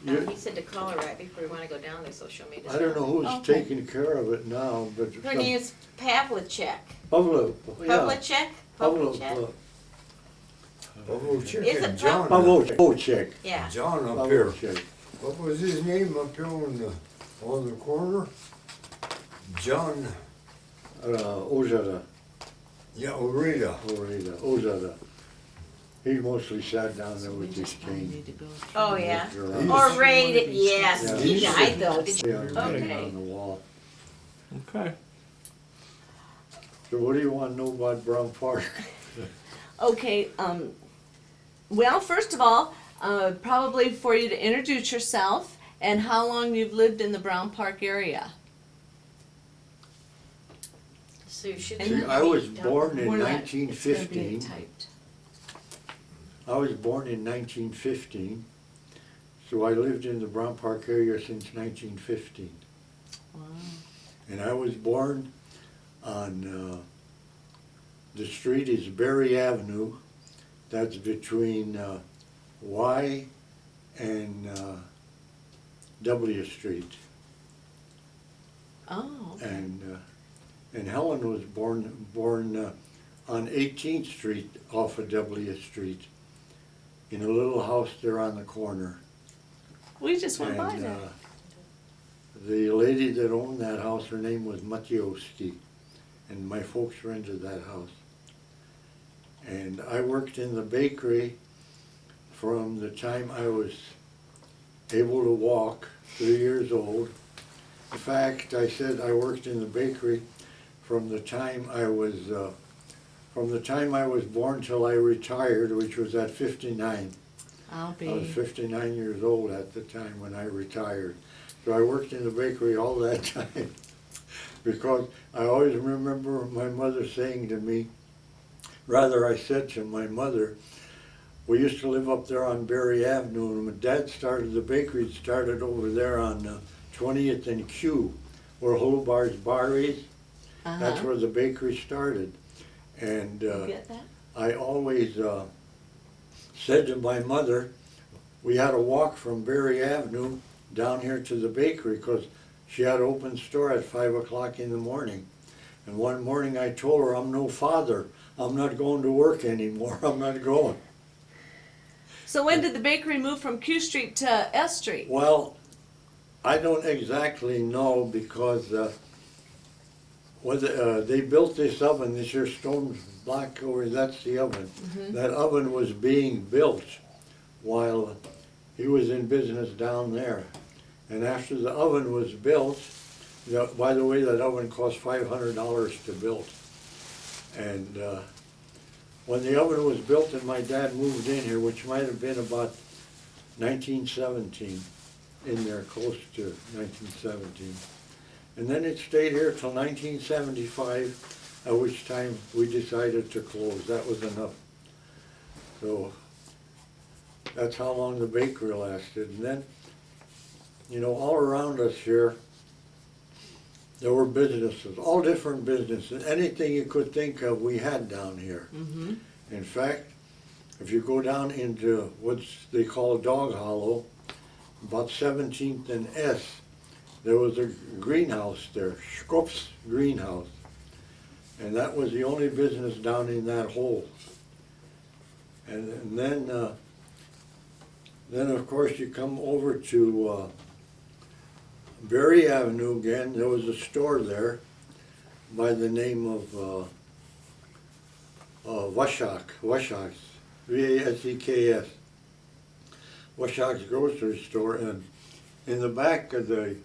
he said to call her right before we wanna go down there, so she'll meet us. I don't know who's Okay. taking care of it now, but. Her name's Pavlicek. Pavlo, yeah. Pavlicek? Pavlo, Pavlicek? Pavlicek Is it and John. Pavlicek. Yeah. John up here. Pavlicek. What was his name up here on the corner? John, Ozada, yeah, Orita. Ozada. He mostly sat down there with We his just probably cane. need to go. Oh, yeah. Walked around. He's- Or Ray, yes, Yeah. he died though, did you? Yeah, hanging Okay. on the wall. Okay. So what do you want to know about Brown Park? Okay, well, first of all, probably for you to introduce yourself and how long you've lived in the Brown Park area. So you should. See, I was be- born in We're not- 1915. It's gonna be typed. I was born in 1915, so I lived in the Brown Park area since 1915. Wow. And I was born on, the street is Berry Avenue. That's between Y and W Street. Oh, okay. And Helen was born on 18th Street off of W Street in a little house there on the corner. We just went by And there. the lady that owned that house, her name was Matioski, and my folks rented that house. And I worked in the bakery from the time I was able to walk, 3 years old. In fact, I said I worked in the bakery from the time I was born till I retired, which was at 59. I'll I was be. 59 years old at the time when I retired. So I worked in the bakery all that time because I always remember my mother saying to me, rather I said to my mother, we used to live up there on Berry Avenue, and when Dad started the bakery, it started over there on 20th and Q, where Hobart's Bar is. That's Uh-huh. where the bakery started. And You get that? I always said to my mother, we had to walk from Berry Avenue down here to the bakery because she had open store at 5 o'clock in the morning. And one morning I told her, I'm no father. I'm not going to work anymore. I'm not going. So when did the bakery move from Q Street to S Street? Well, I don't exactly know because they built this oven, this here stone block over, that's the oven. That oven was being built while he was in business down there. And after the oven was built, by the way, that oven cost $500 to build. And when the oven was built and my dad moved in here, which might have been about 1917, in there close to 1917. And then it stayed here till 1975, at which time we decided to close. That was enough. So that's how long the bakery lasted. And then, you know, all around us here, there were businesses, all different businesses. Anything you could think of, we had down here. Mm-hmm. In fact, if you go down into what they call Dog Hollow, about 17th and S, there was a greenhouse there, Schrupp's Greenhouse. And that was the only business down in that hole. And then of course you come over to Berry Avenue again. There was a store there by the name of Washak's, V-A-S-E-K-S. Washak's grocery store, and in the back of the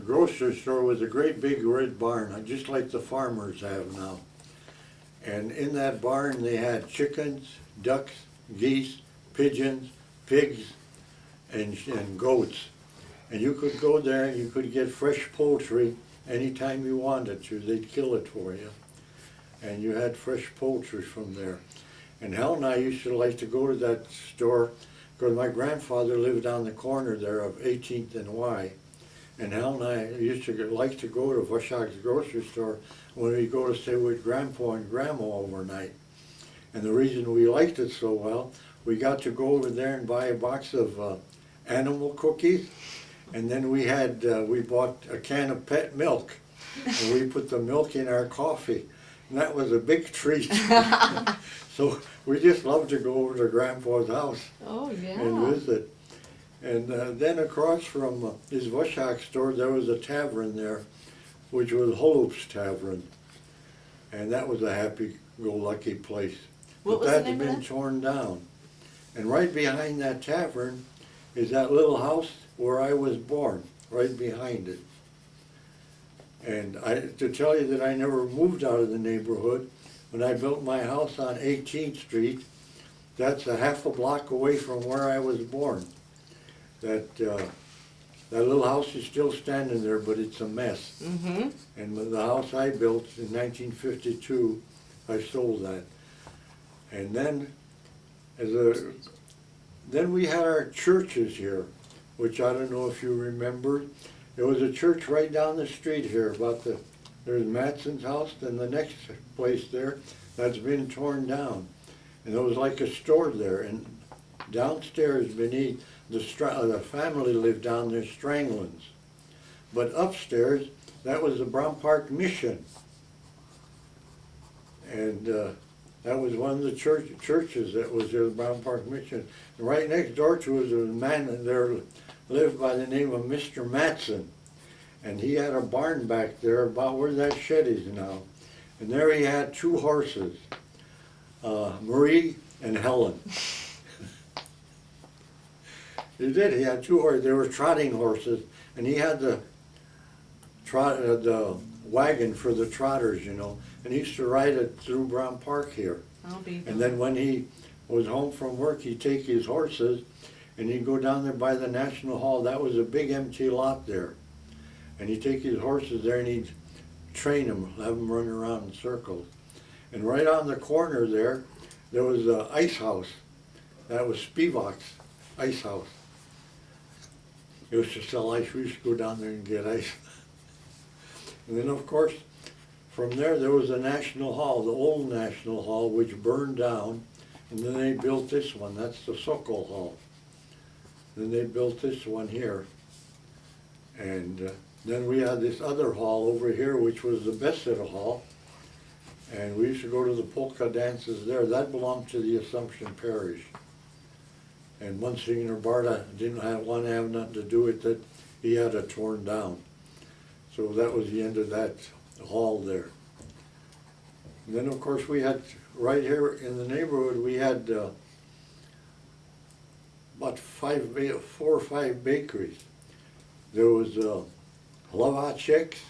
grocery store was a great big red barn, just like the farmers have now. And in that barn they had chickens, ducks, geese, pigeons, pigs, and goats. And you could go there and you could get fresh poultry anytime you wanted to. They'd kill it for you. And you had fresh poultry from there. And Hal and I used to like to go to that store because my grandfather lived on the corner there of 18th and Y. And Hal and I used to like to go to Washak's grocery store when we go to stay with Grandpa and Grandma overnight. And the reason we liked it so well, we got to go over there and buy a box of animal cookies. And then we had, we bought a can of pet milk, and we put the milk in our coffee. And that was a big treat. So we just loved to go over to Grandpa's house Oh, yeah. and visit. And then across from his Washak store, there was a tavern there, which was Holup's Tavern. And that was a happy-go-lucky place. What But was the that's name of been that? torn down. And right behind that tavern is that little house where I was born, right behind it. And to tell you that I never moved out of the neighborhood, when I built my house on 18th Street, that's a half a block away from where I was born. That little house is still standing there, but it's a mess. Mm-hmm. And with the house I built in 1952, I sold that. And then, then we had our churches here, which I don't know if you remember. There was a church right down the street here, there's Matson's house, and the next place there, that's been torn down. And there was like a store there, and downstairs beneath, the family lived down there, Stranglins. But upstairs, that was the Brown Park Mission. And that was one of the churches that was there, the Brown Park Mission. And right next door to us, there was a man there lived by the name of Mr. Matson. And he had a barn back there about where that shed is now. And there he had two horses, Marie and Helen. He did, he had two horses. They were trotting horses, and he had the wagon for the trotters, you know, and he used to ride it through Brown Park here. I'll be And then when he was home from work, he'd take his horses, and he'd go down there by the National Hall. That was a big empty lot there. And he'd take his horses there, and he'd train them, have them run around in circles. And right on the corner there was an ice house. That was Spivak's ice house. It was to sell ice. We used to go down there and get ice. And then, of course, from there was the National Hall, the old National Hall, which burned down. And then they built this one. That's the Sokol Hall. Then they built this one here. And then we had this other hall over here, which was the Bessetta Hall. And we used to go to the polka dances there. That belonged to the Assumption Parish. And Monsignor Barta didn't want to have nothing to do with it. He had it torn down. So that was the end of that hall there. And then, of course, we had, right here in the neighborhood, we had about 4 or 5 bakeries. There was Hlavacek's.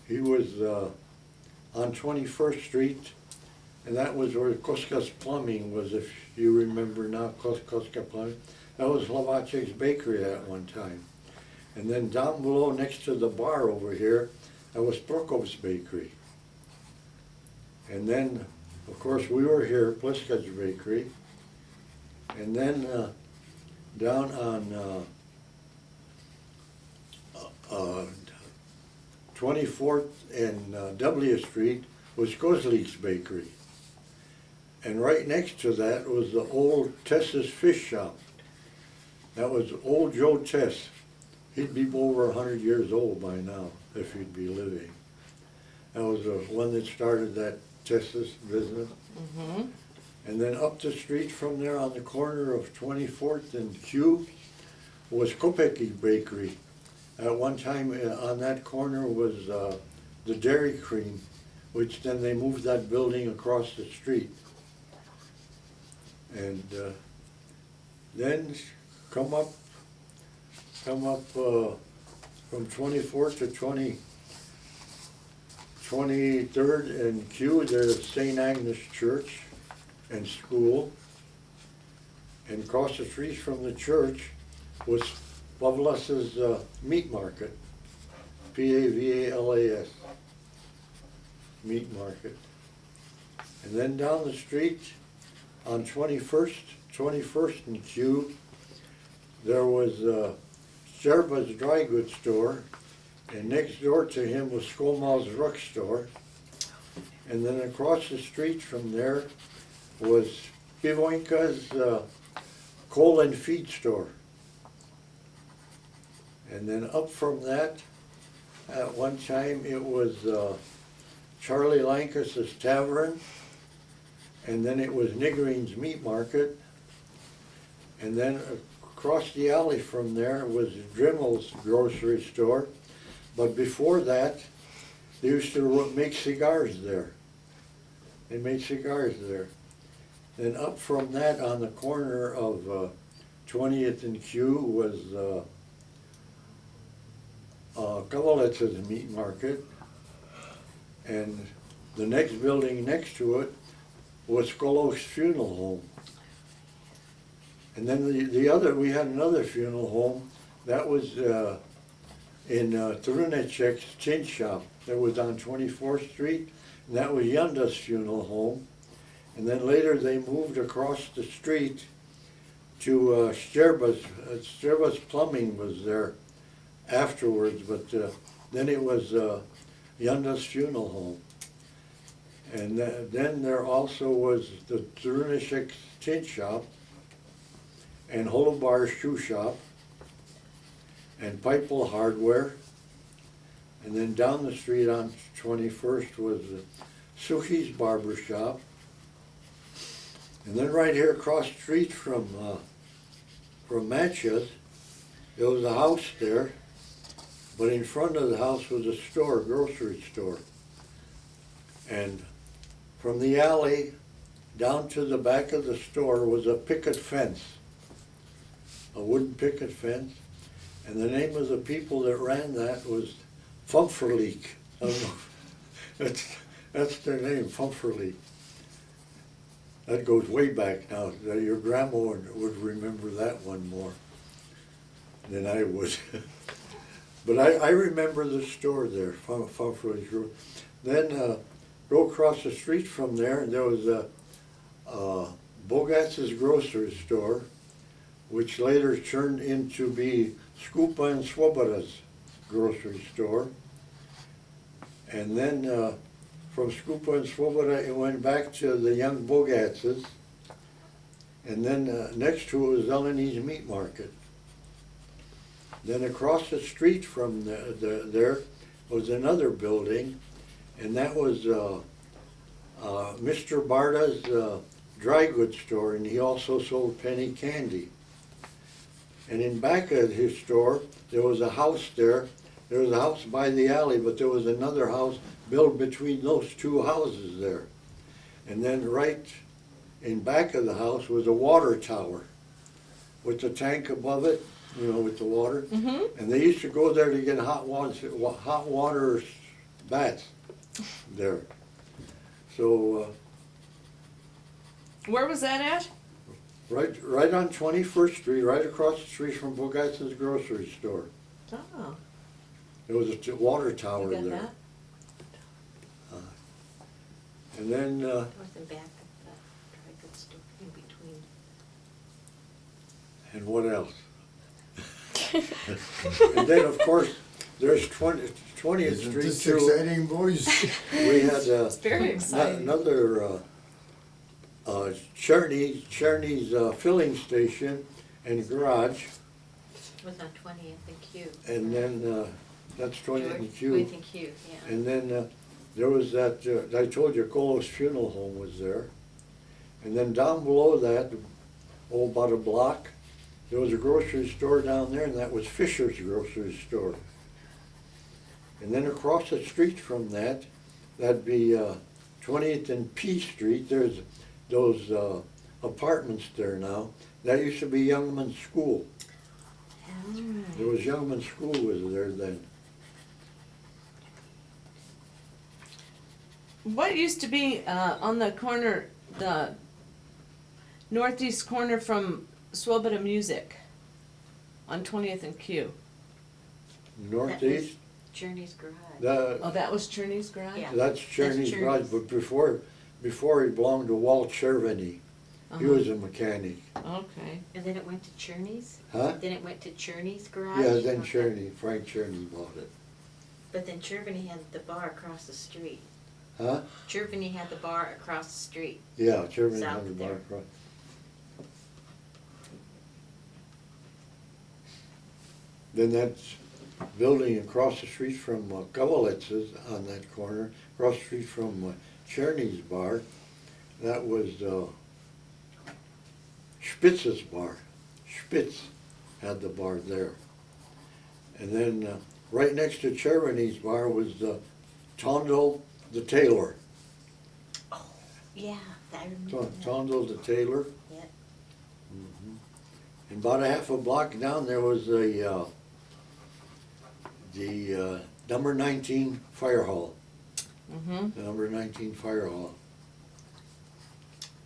He was on 21st Street. And that was where Koska's Plumbing was, if you remember now, Koska Plumbing. That was Hlavacek's Bakery at one time. And then down below, next to the bar over here, that was Prokov's Bakery. And then, of course, we were here, Pleskac Bakery. And then down on 24th and W Street was Kozlik's Bakery. And right next to that was the old Tess's Fish Shop. That was old Joe Tess. He'd be over 100 years old by now, if he'd be living. That was the one that started that Tess's business. Mm-hmm. And then up the street from there on the corner of 24th and Q was Kopecki Bakery. At one time on that corner was the Dairy Cream, which then they moved that building across the street. And then come up from 24th to 23rd and Q, there's St. Agnes Church and School. And across the street from the church was Pavlas's Meat Market, Pavalas, Meat Market. And then down the street on 21st and Q, there was Sherba's Dry Goods Store, and next door to him was Skomal's Drugstore. And then across the street from there was Pivoinka's Coal and Feed Store. And then up from that, at one time it was Charlie Lankas's Tavern, and then it was Niggereen's Meat Market, and then across the alley from there was Dremmel's grocery store. But before that, they used to make cigars there. They made cigars there. Then up from that, on the corner of 20th and Q was Kavaletz's Meat Market. And the next building next to it was Skull Oaks Funeral Home. And then we had another funeral home that was in Trunacek's tin shop that was on 24th Street, and that was Yunda's funeral home. And then later they moved across the street to Sterba's. Sterba's Plumbing was there afterwards, but then it was Yunda's funeral home. And then there also was the Trunacek's tin shop, and Holobar's shoe shop, and Pipel Hardware. And then down the street on 21st was Suki's Barber Shop. And then right here across the street from Matcha's, there was a house there, but in front of the house was a store, a grocery store. And from the alley down to the back of the store was a picket fence, a wooden picket fence. And the name of the people that ran that was Fumferleek. I don't know. That's their name, Fumferleek. That goes way back now. Your grandma would remember that one more than I would. But I remember the store there, Fumferleek. Then go across the street from there, and there was Bogatz's grocery store, which later turned into be Skupa and Swoboda's grocery store. And then from Skupa and Swoboda, it went back to the young Bogatz's. And then next to it was Eleni's Meat Market. Then across the street from there was another building, and that was Mr. Barda's dry goods store, and he also sold penny candy. And in back of his store, there was a house there. There was a house by the alley, but there was another house built between those two houses there. And then right in back of the house was a water tower with the tank above it, you know, with the water. Mm-hmm. And they used to go there to get hot water baths there. So Where was that at? right on 21st Street, right across the street from Bogatz's grocery store. Oh, There was a water tower you got there. that? And then North and back of the dry goods store, in between. and what else? And then, of course, there's 20th Isn't Street this too. exciting, boys? We had It's very exciting. another Cherney's filling station and garage, It was on 20th and Q. and then that's 20th and Q. 20th and Q, yeah. And then there was that, I told you, Colo's Funeral Home was there. And then down below that, about a block, there was a grocery store down there, and that was Fisher's grocery store. And then across the street from that, that'd be 20th and P Street. There's those apartments there now. That used to be Youngman's School. There was Youngman's School was there then. What used to be on the corner, the northeast corner from Swoboda Music on 20th and Q? Northeast, Journey's Garage. Oh, that was Cherney's Garage? Yeah. that's Cherney's Cherney's. Garage, but before he belonged to Walt Cherveny. He Uh-huh. was a mechanic. Okay. And then it went to Cherney's? Huh? Then it went to Cherney's Garage? Yeah, then Okay. Cherney, Frank Cherney bought it. But then Cherveny had the bar across the street. Huh? Cherveny had the bar across the street. Yeah, Cherveny South had the bar there. across. Then building across the street from Kovalitz's on that corner, across the street from Cherny's bar. That was Spitz's bar. Spitz had the bar there. And then right next to Cherny's bar was Tondel the tailor. Yeah, I remember that. Tondel the tailor. Yep. And about a half a block down there was the number 19 fire hall. Mm-hmm. The number 19 fire hall.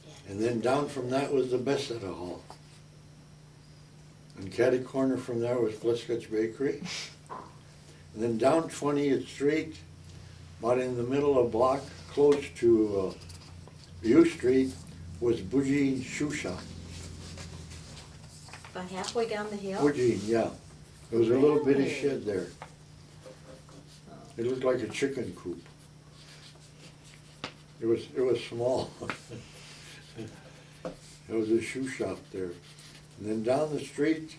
Yeah. And then down from that was the Besetta Hall. And catty corner from there was Pleskac Bakery. And then down 20th Street, about in the middle of the block, close to U Street, was Bougine's Shoe Shop. About halfway down the hill? Bougine, yeah. There was a little bitty Really? shed there. It looked like a chicken coop. It was small. There was a shoe shop there. And then down the street,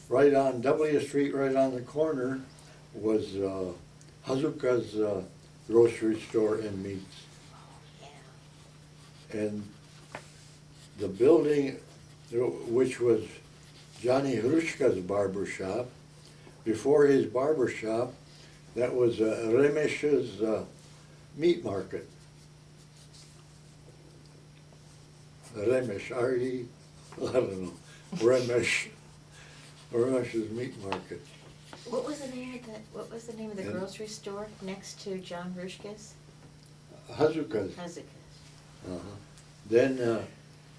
right on W Street, right on the corner, was Hazuka's grocery store and meats. Yeah. And the building, which was Johnny Hrushka's barber shop, before his barber shop, that was Remesh's meat market. Remesh, R-E, I don't know, Remesh's meat market. What was the name of the And- grocery store next to John Rushka's? Hazuka's. Hazuka's. Then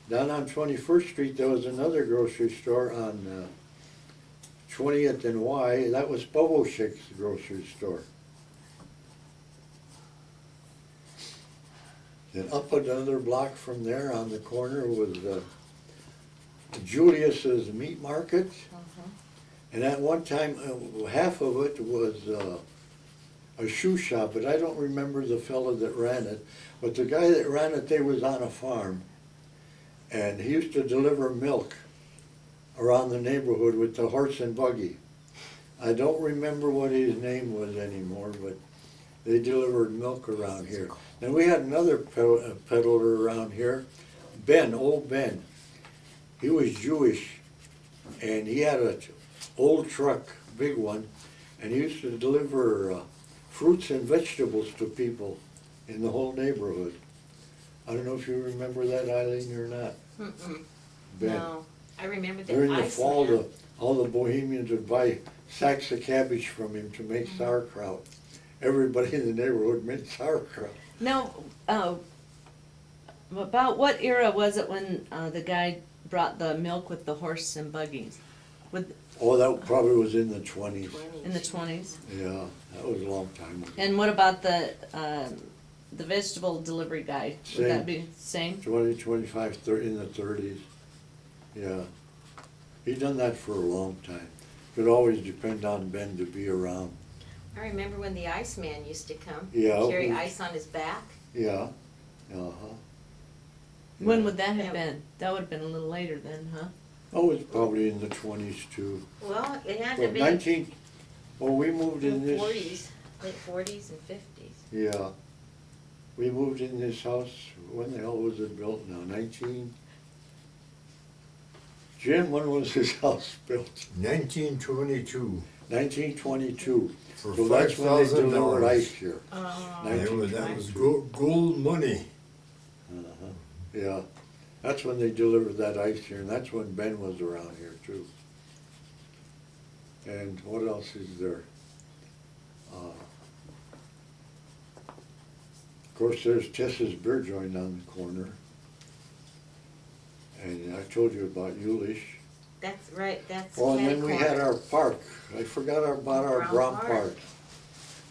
down on 21st Street, there was another grocery store on 20th and Y. That was Povoshik's grocery store. Then up another block from there on the corner was Julius's meat market. And at one time, half of it was a shoe shop, but I don't remember the fellow that ran it. But the guy that ran it, they was on a farm. And he used to deliver milk around the neighborhood with the horse and buggy. I don't remember what his name was anymore, but they delivered milk around here. And we had another peddler around here, Ben, old Ben. He was Jewish, and he had an old truck, big one, and he used to deliver fruits and vegetables to people in the whole neighborhood. I don't know if you remember that, Eileen, or not. Mm-mm. Ben. No, I remember that During the Iceland. fall, all the Bohemians would buy sacks of cabbage from him to make sauerkraut. Everybody in the neighborhood made sauerkraut. Now, about what era was it when the guy brought the milk with the horse and buggies? Oh, that probably was in the 20s. 20s. In the 20s? Yeah, that was a long time ago. And what about the vegetable delivery guy? Would that Same. be same? 20, 25, 30, in the 30s. Yeah. He done that for a long time. Could always depend on Ben to be around. I remember when the Iceman used to come. Yeah. Carry ice on his back. Yeah. Uh-huh. When Yeah. would that have Yeah. been? That would have been a little later then, huh? Oh, it's probably in the 20s too. Well, it had to Well, be 19, well, we moved in in this. 40s, late 40s and 50s. Yeah. We moved in this house, when the hell was it built now? 19? Jim, when was this house built? 1922. 1922. For So that's when they delivered $5,000. ice here. Oh, That was gold money. Uh-huh. Yeah, that's when they delivered that ice here, and that's when Ben was around here too. And what else is there? Of course, there's Tessa's Beer Joint on the corner. And I told you about Yulish. that's right, that's Oh, and then catty we corner. had our park. I forgot about our Brown Brown Park. Park.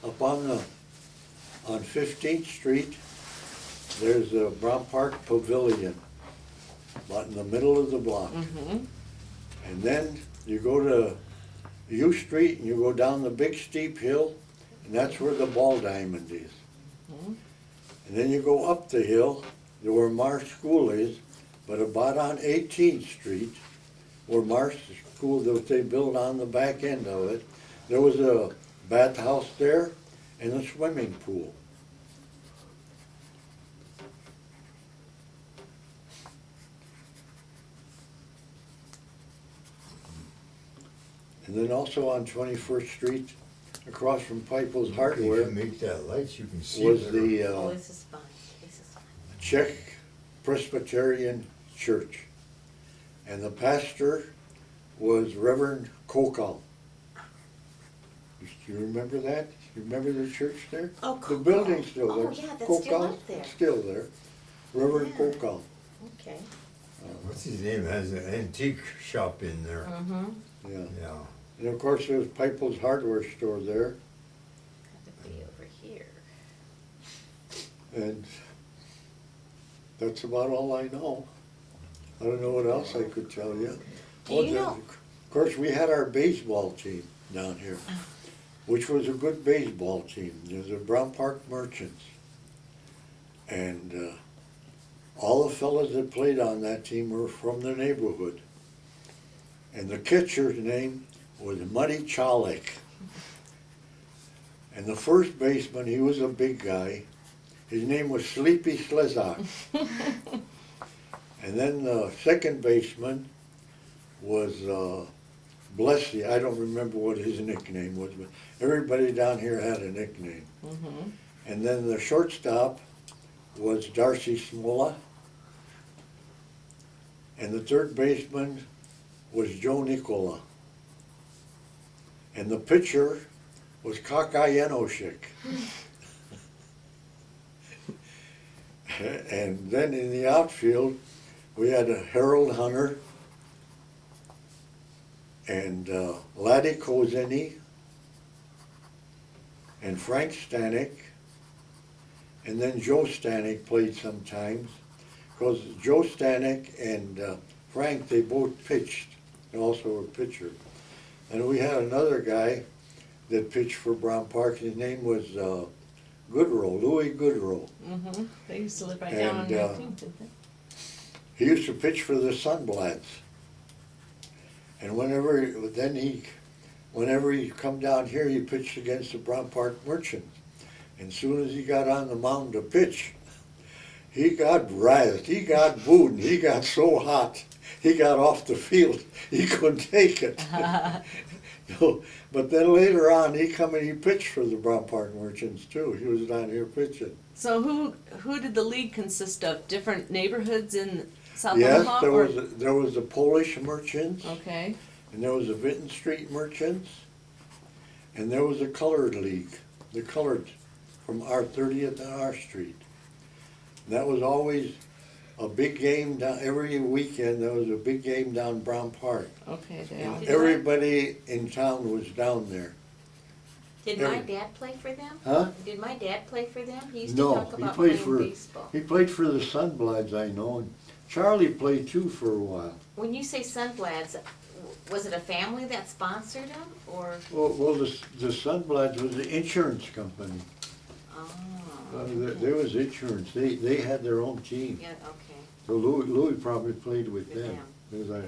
Up on 15th Street, there's a Brown Park Pavilion, about in the middle of the block. Mm-hmm. And then you go to U Street and you go down the big steep hill, and that's where the Ball Diamond is. Mhm. And then you go up the hill to where Marsh School is, but about on 18th Street, where Marsh School, that they built on the back end of it, There was a bathhouse there and a swimming pool. And then also on 21st Street, across from Pipo's If Hardware, you make that light, you can see was better. the Oh, this is fun, this is fun. Czech Presbyterian Church. And the pastor was Reverend Kokal. Do you remember that? You remember the church there? Oh, The Kokal. building's still there. Oh, yeah, that's still Kokal, up there. Still there. Reverend Yeah. Kokal. Okay. What's his name, has an antique shop in there. Mm-hmm. Yeah. Yeah. And of course, there was Pipo's Hardware store there. Got to be over here. And that's about all I know. I don't know what else I could tell you. Do you then, know- Of course, we had our baseball team down here, which was a good baseball team. There's the Brown Park Merchants. And all the fellas that played on that team were from the neighborhood. And the catcher's name was Muddy Chalik. And the first baseman, he was a big guy. His name was Sleepy Pleskac. And then the second baseman was Blessy. I don't remember what his nickname was, but everybody down here had a nickname. Mm-hmm. And then the shortstop was Darcy Smola. And the third baseman was Joe Nicola. And the pitcher was Kakayenoshik. And then in the outfield, we had a Harold Hunter and Laddie Kozeny and Frank Stanek, and then Joe Stanek played sometimes, because Joe Stanek and Frank, they both pitched, and also a pitcher. And we had another guy that pitched for Brown Park. His name was Goodrow, Louis Goodrow. Mm-hmm. They used to live right down on And, 19th, didn't they? He used to pitch for the Sunblades. And whenever he come down here, he pitched against the Brown Park Merchants. And soon as he got on the mound to pitch, he got razzed, he got booed, and he got so hot, he got off the field. He couldn't take it. But then later on, he come and he pitched for the Brown Park Merchants too. He was down here pitching. So who did the league consist of? Different neighborhoods in South Yes, Omaha? there was the Polish Merchants, Okay. and there was the Vinton Street Merchants, and there was a Colored League, the Colored from our 30th and our street. And that was always a big game down, every weekend there was a big game down Brown Park. Okay, they And all. everybody in town was down there. Did my dad play for them? Huh? Did my dad play for them? He used to No, talk he about played playing for, baseball. he played for the Sunblades, I know. And Charlie played too for a while. When you say Sunblades, was it a family that sponsored them, or? Well, the Sunblades was the insurance company. Oh, There was insurance. They had their own team. yeah, okay. So Louis probably played with With them. them. Because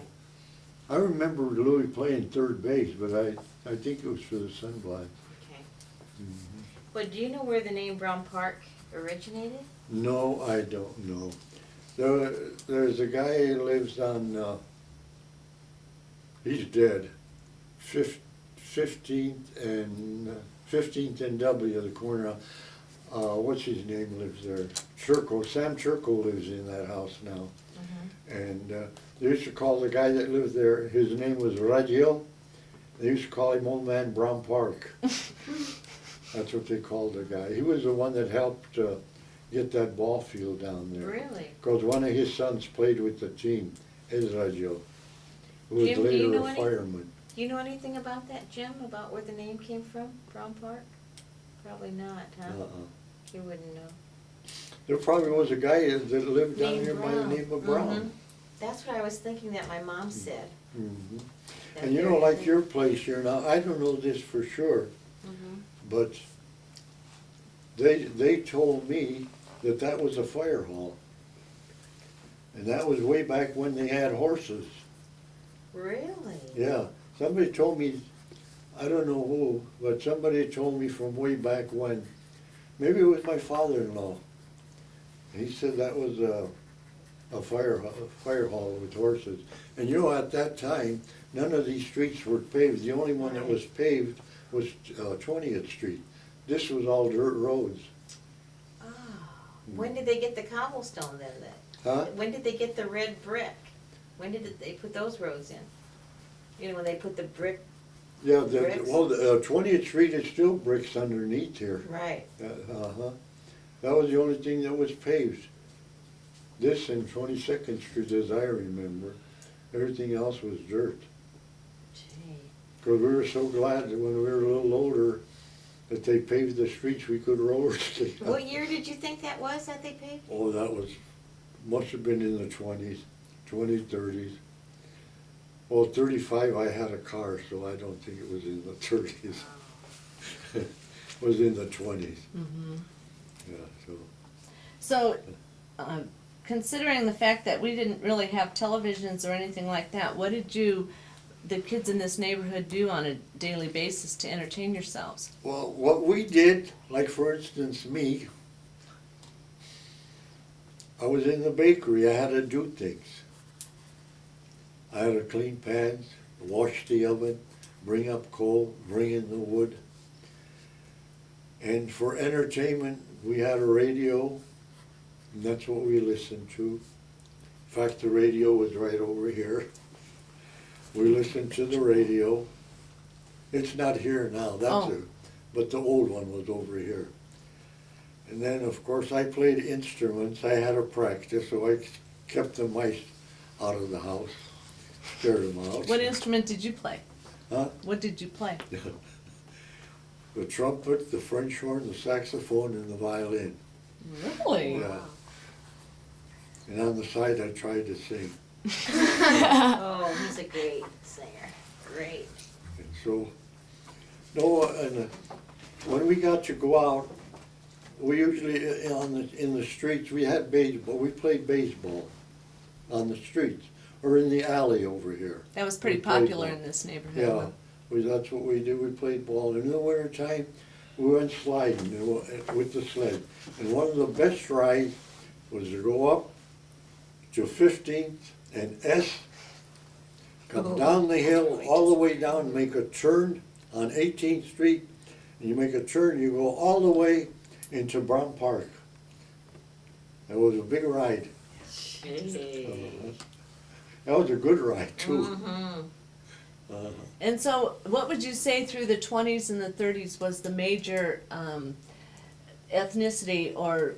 I remember Louis playing third base, but I think it was for the Sunblades. Okay. Mm-hmm. But do you know where the name Brown Park originated? No, I don't know. There's a guy who lives on, he's dead, 15th and W, the corner. What's his name lives there? Churko, Sam Churko lives in that house now. Mm-hmm. And they used to call the guy that lived there, his name was Radio. They used to call him Old Man Brown Park. That's what they called the guy. He was the one that helped get that ball field down there. Really? Because one of his sons played with the team, Ezrajo, who was Jim, do you later know a any- fireman. Do you know anything about that, Jim, about where the name came from, Brown Park? Probably not, huh? You wouldn't know. There probably was a guy that lived down Named here by the Brown. name of Brown. Mhm. That's what I was thinking that my mom said. Mhm. that And you know, very like thing. your place here now, I don't know this for sure, Mhm. but they told me that was a fire hall. And that was way back when they had horses. Really? Yeah, somebody told me I don't know who, but somebody told me from way back when, maybe it was my father-in-law. He said that was a fire hall with horses. And you know, at that time, none of these streets were paved. The only one that was paved was 20th Street. This was all dirt roads. Ah, when did they get the cobblestone then? Huh? When did they get the red brick? When did they put those roads in? You know, when they put the brick, Yeah, Bricks? well, 20th Street is still bricks underneath here. right. Uh-huh. That was the only thing that was paved. This and 22nd Street, as I remember. Everything else was dirt. Gee. Because we were so glad that when we were a little older, that they paved the streets we could roller skate on. What year did you think that was that they paved? Oh, that was, must have been in the 20s, 30s. Well, 35, I had a car, so I don't think it was in the 30s. It was in the 20s. Mm-hmm. Yeah, so. So, considering the fact that we didn't really have televisions or anything like that, what did the kids in this neighborhood do on a daily basis to entertain yourselves? Well, what we did, like for instance me, I was in the bakery, I had to do things. I had to clean pans, wash the oven, bring up coal, bring in the wood. And for entertainment, we had a radio, and that's what we listened to. In fact, the radio was right over here. We listened to the radio. It's not here now, but the old one was over here. And then, of course, I played instruments. I had to practice, so I kept the mice out of the house, scared them out. What instrument did you play? Huh? What did you play? The trumpet, the French horn, the saxophone, and the violin. Really? Yeah. And on the side, I tried to sing. Oh, he's a great singer, great. And so, no, and when we got to go out, we usually, in the streets, we had baseball, we played baseball on the streets, or in the alley over here. That was pretty We played popular ball. in this neighborhood. Yeah, that's what we did, we played ball. And in the wintertime, we went sliding with the sled. And one of the best rides was to go up to 15th and S, come down the hill, all the way down, make a turn on 18th Street, and you make a turn, you go all the way into Brown Park. It was a big ride. That was a good ride, too. Mm-hmm. And so, what would you say through the 20s and the 30s was the major ethnicity or,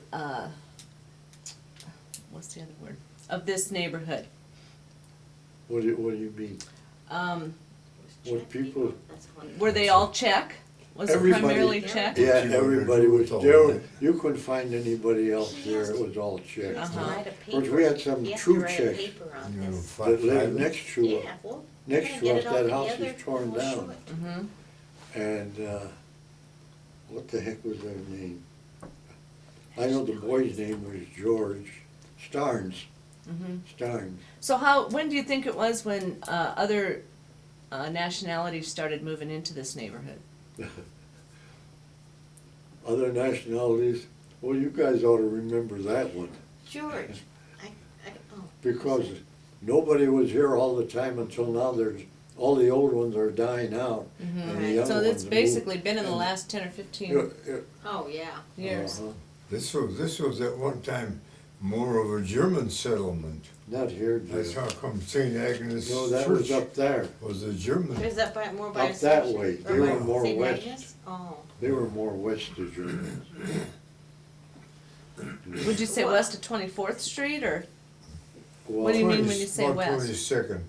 what's the other word, of this neighborhood? What do you mean? What people? Were they all Czech? Was it Everybody- primarily Yeah. Czech? Yeah, People everybody was were there. told. You couldn't find anybody else there. It was all Czech. Uh-huh. Of course, we had some true Czechs that lived next to Yeah, well, next we're to gonna us. get it all That house together, is torn we'll show down. it. Mm-hmm. And what the heck was their name? I know the boy's name was George Starnes. Mm-hmm. Starnes. So when do you think it was when other nationalities started moving into this neighborhood? Other nationalities. Well, you guys ought to remember that one George, oh. because nobody was here all the time until now. All the old ones are dying out. Mm-hmm. And the Right. young So ones it's are basically moving. been in the And- last 10 or 15 Oh, yeah. years. Uh-huh. This was at one time more of a German settlement. Not here, That's Jim. how come St. Agnes No, that was Church up there. was a German. Is that more by Up that Assumption? way. Or They by were more St. west. Agnes? Oh. They were more west of Germans. Would you say Wow. west of 24th Street or? Well, What do you mean when you say About west? 22nd.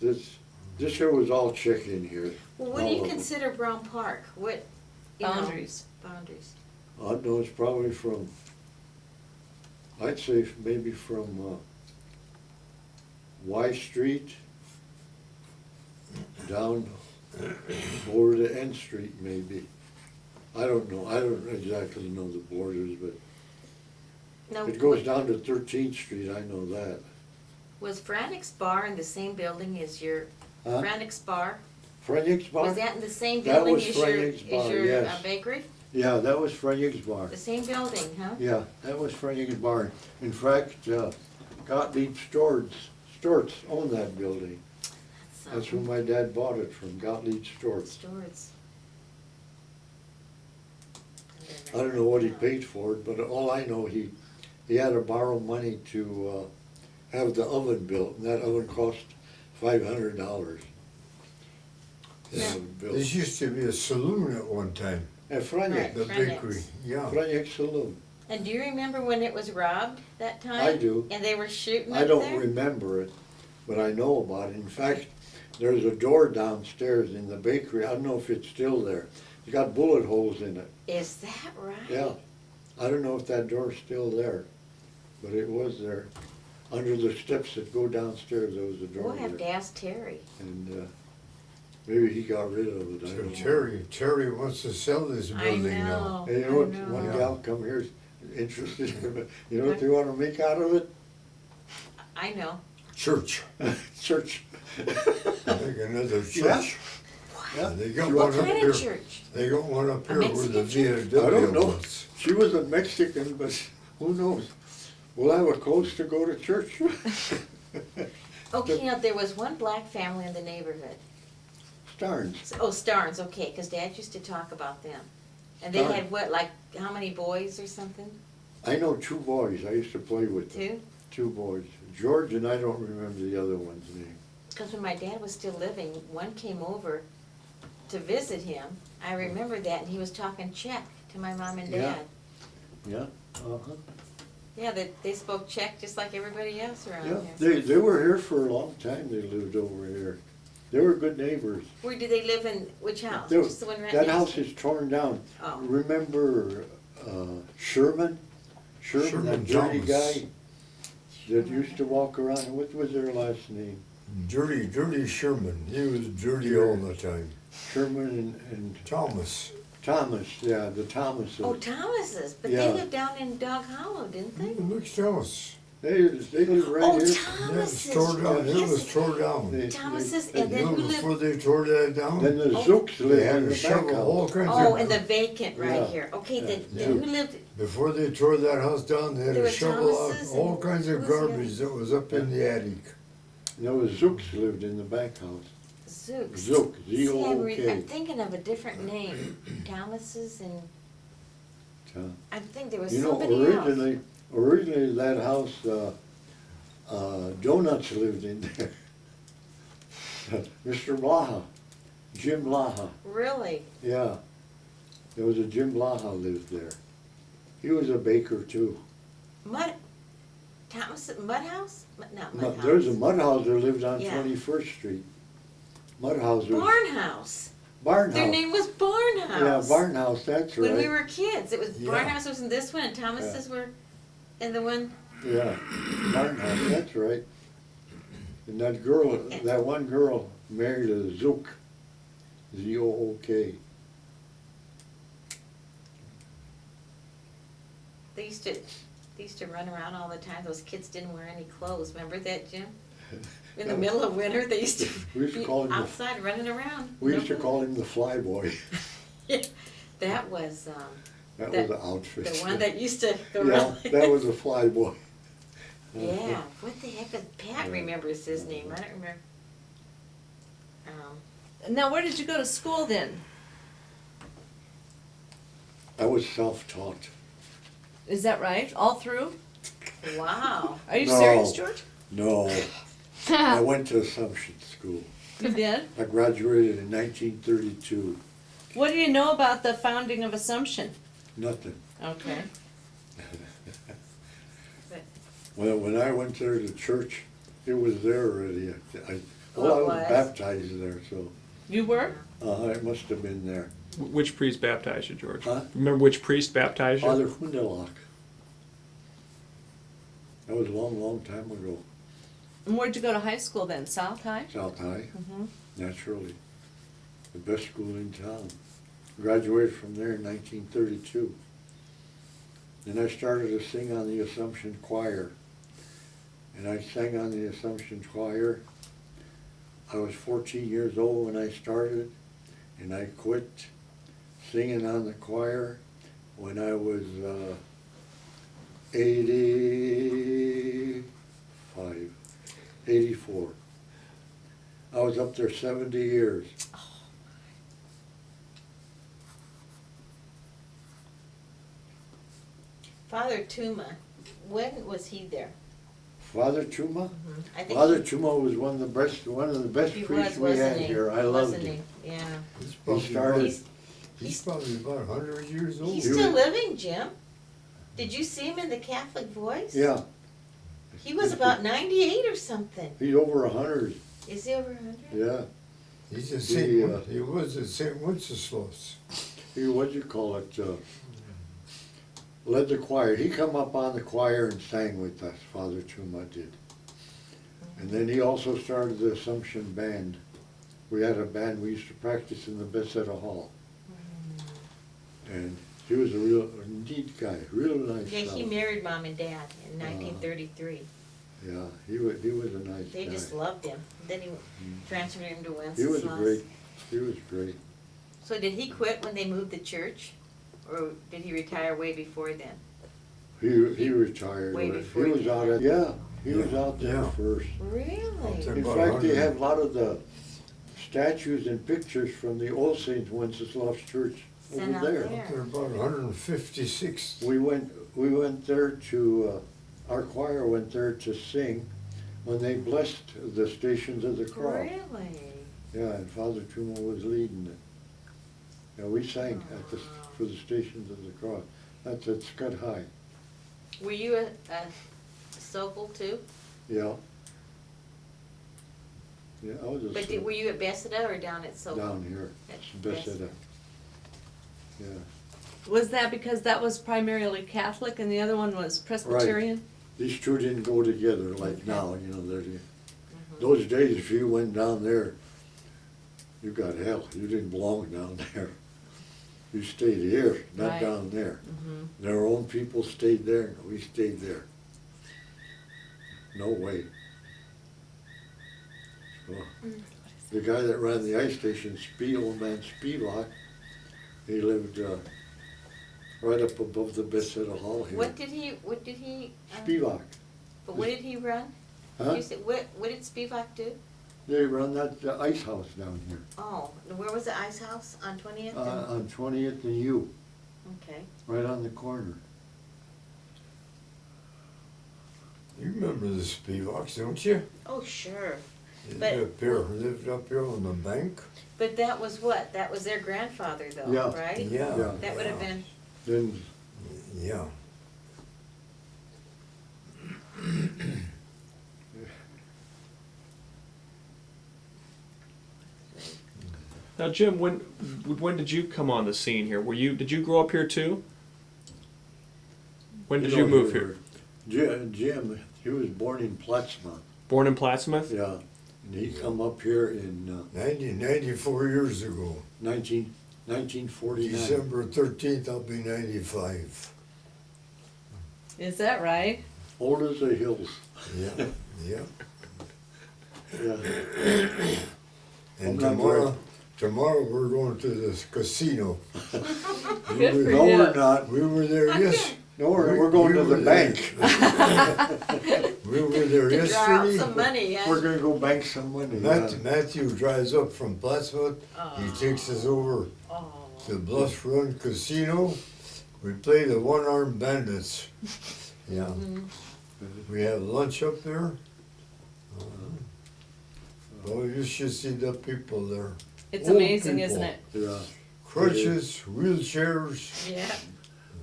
This here was all Czech in here. Well, what do All you of them. consider Brown Park? What, you know, Boundaries. boundaries? I know it's probably from, I'd say maybe from Y Street down over to N Street maybe. I don't know. I don't exactly know the borders, but No, it goes down to 13th Street. I know that. was Frantic's Bar in the same building as your, Huh? Frantic's Bar? Frenyik's Bar? Was that in the same That building was as your, Frenyik's Bar, yes. bakery? Yeah, that was Frenyik's Bar. The same building, huh? Yeah, that was Frenyik's Bar. In fact, Gottlieb Storts owned that building. That's who my dad bought it from, Gottlieb Storts. Stewart's. I don't know what he paid for it, but all I know, he had to borrow money to have the oven built, and that oven cost $500. Yeah. This used to be a saloon at one time, At Frenyik, Right. the Frenyik's. bakery, yeah. Frenyik Saloon. And do you remember when it was robbed that time? I do. And they were shooting I up don't there? remember it, but I know about it. In fact, there's a door downstairs in the bakery. I don't know if it's still there. It's got bullet holes in it. Is that right? Yeah. I don't know if that door's still there, but it was there. Under the steps that go downstairs, there was a door We'll have to there. ask Terry. And maybe he got rid of it. I So don't know. Terry wants to sell this I building now. know. Hey, you know what? I know. One Yeah. gal come here is interested in it. You know what they want to make out of it? I know. Church, Church. like another Yeah. church. Yeah. They got She one wants- up What kind here. of church? They got one up A here where the Mexican church? VFW I don't know. was. She was a Mexican, but who knows? We'll have a coast to go to church. Okay, now there was one black family in the neighborhood. Starnes. Oh, Starnes, okay, because Dad used to talk about them. And they Starnes. had what, like, how many boys or something? I know two boys. I used to play with them. Two? Two boys. George and I don't remember the other one's name. Because when my dad was still living, one came over to visit him. I remember that, and he was talking Czech to my mom and Yeah. dad. Yeah. Uh-huh. Yeah, they spoke Czech just like everybody else around Yeah. here. They were here for a long time. They lived over here. They were good neighbors. Where did they live in, which house? There- Just the one right That next house to- is torn down. Oh. Remember Sherman? Sherman, Sherman that dirty Thomas. guy that used to walk around. What was their last name? Dirty Sherman, he was dirty all the time. Sherman and Thomas, Thomas, yeah, the Thomases. Oh, Thomas's, but Yeah. they lived down in Dog Hollow, didn't they? next house. They live right Oh, here. That was Thomas's. tore down, it was Yes. tore down. They- Thomas's, they- and then who Before lived, they tore that down, Then the Oh. Zooks they lived had in to the shovel back all house. kinds oh, of. and the vacant right Yeah. here. Okay, then Yeah. who lived, Before they tore that house down, they had There to were shovel out Thomases all and kinds of who was the other? garbage that was up in the attic. No, the Zooks lived in the back house. Zook? Zook, See, Z-O-O-K. I'm thinking of a different name. Thomas's and, I think there was You know, somebody else. originally that house, Donuts lived in there. Mr. Blaha, Jim Blaha, Really? yeah. There was a Jim Blaha lived there. He was a baker too. Mud, Mud House? Not Mud House. There's a mud house that lived on Yeah. 21st Street. Mud house was. Barn House. Barn Their house. name was Barn Yeah, House. Barn house, that's right. When we were kids, it was, Barn Yeah. House was in this one, and Thomas's were in the one, Yeah, Barn house, that's right. And that girl, that one girl married a Zook, Z-O-O-K. they used to run around all the time. Those kids didn't wear any clothes. Remember that, Jim? In the middle of winter, they used to We used to be call him the- outside running around. We used to No call him the Flyboy. clothes. That was, That That- was the outfit. the one that used to go Yeah, around. that was a Flyboy. Yeah, what the heck is, Pat Yeah. remembers his name, I don't remember. Now, where did you go to school then? I was self-taught. Is that right? All through? Wow. Are you No. serious, George? No, I went to Assumption School. You did? I graduated in 1932. What do you know about the founding of Assumption? Nothing. Okay. Well, when I went there to church, it was there already. I Oh, it was was? baptized there, so You were? it must have been there. Which priest baptized you, George? Huh? Remember which priest baptized you? Father Hundelock. That was a long, long time ago. And where'd you go to high school then? South High? South High, Mm-hmm. naturally. The best school in town. Graduated from there in 1932. Then I started to sing on the Assumption Choir. And I sang on the Assumption Choir. I was 14 years old when I started, and I quit singing on the choir when I was 84. I was up there 70 years. Father Tuma, when was he there? Father Chuma? I think Father he- Chuma was one of the best he priests was, we had wasn't he? here. I loved Wasn't him. he? Yeah. He's He probably started, about, He's, he's probably about 100 years old. he's He still was- living, Jim. Did you see him in the Catholic Voice? yeah, He was about 98 or something. he's over 100, Is he over 100? yeah. He's a He, Saint, he was a Saint Wenceslas. He, what'd you call it, led the choir. He come up on the choir and sang with us, Father Chuma did. And then he also started the Assumption Band. We had a band, we used to practice in the Bethesda Hall. And he was a real neat guy, real nice Yeah, he fellow. married Mom and Dad in 1933. Yeah, he was a nice They guy. just loved him. Then he transferred him to He was Wenceslas. he was great. So did he quit when they moved the church? Or did he retire way before then? He retired. Way but before he was you. out at, he was out there Yeah. first. Really? there. In About fact, they 100. have a lot of the statues and pictures from the old St. Wenceslas Church Sent over out there. there. They're about 156. We went there to, our choir went there to sing when they blessed the Stations of the Cross. Really? Yeah, and Father Truman was leading it. Yeah, we sang for the Stations of the Cross. That's at Scott High. Were you a Sobel too? Yeah. Yeah, I was a But were you at Bethesda or down at Sobel? down here, At Bethesda. Yeah. Was that because that was primarily Catholic and the other one was Presbyterian? These two didn't go together like now, you know, those days if you went down there, you got hell, you didn't belong down there. You stayed here, not Right. down there. Mhm. Their own people stayed there, we stayed there. No way. So, the guy that ran the ice station, old man Spivak, he lived right up above the Bethesda Hall here. What did he, Spivak, but what did he run? huh? You said, what did Spivak do? They run that ice house down here, Oh, where was the ice house? On 20th? on 20th and U, Okay. right on the corner. You remember the Spivaks, don't you? Oh, sure. They But- lived up here on the bank. But that was what? That was their grandfather though, Yeah. right? Yeah. Yeah. That would have yeah. been, Then, Yeah. Now, Jim, when did you come on the scene here? Did you grow up here too? When did you move here? Jim, he was born in Plattsmouth, Born in Plattsmouth? yeah, and he come up here in 94 years ago. 1949. December 13th, I'll be 95. Is that right? Old as the hills, Yeah, yeah. yeah. And I'm not tomorrow we're going to the casino. Good for No, you. we're not. We were there No, we're going to the bank. We were there to draw out yesterday. some money, huh? We're gonna go bank some money. yeah. Matthew drives up from Plattsmouth. He Oh. takes us over Oh. to Bluff Run Casino. We play the one-armed bandits. Yeah. Mhm. We have lunch up there. Oh, you should see the people there. It's Old amazing, people. isn't it? Yeah. Crutches, wheelchairs. Yeah.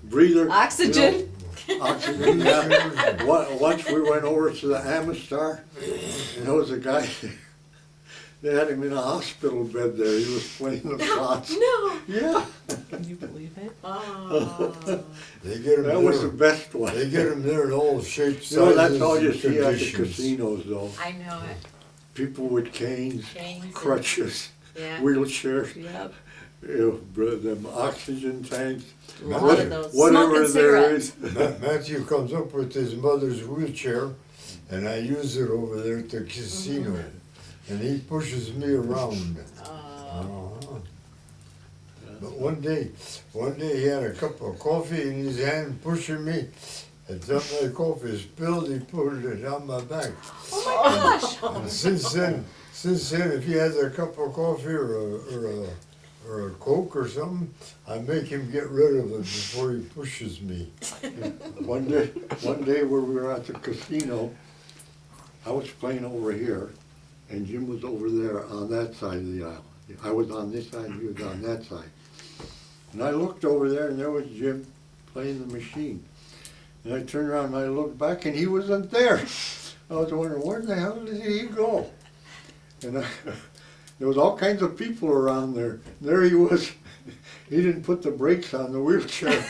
Breather. Oxygen. Oxygen, yeah. Once we went over to the Amistar, and there was a guy, they had him in a hospital bed there, he was playing the pots. No. Yeah, Can you believe it? Oh. They get them that was the there. best one. They get them there in all shapes, You know, sizes, that's all you and see at the conditions. casinos though. I know it. People with canes, Canes and- crutches, Yeah. wheelchairs, Yep. them oxygen tanks. A lot of those. Whatever Smoking there cigarettes. is. Matthew comes up with his mother's wheelchair, and I use it over there at the casino. and he pushes me around. Oh, Uh-huh. But one day he had a cup of coffee in his hand, pushing me. And some of the coffee spilled, he pulled it down my back. Oh my gosh. And since then, if he has a cup of coffee or a Coke or something, I make him get rid of it before he pushes me. One day when we were at the casino, I was playing over here, and Jim was over there on that side of the aisle. I was on this side, he was on that side. And I looked over there, and there was Jim playing the machine. And I turned around and I looked back, and he wasn't there. I was wondering, where the hell did he go? And there was all kinds of people around there. There he was. He didn't put the brakes on the wheelchair.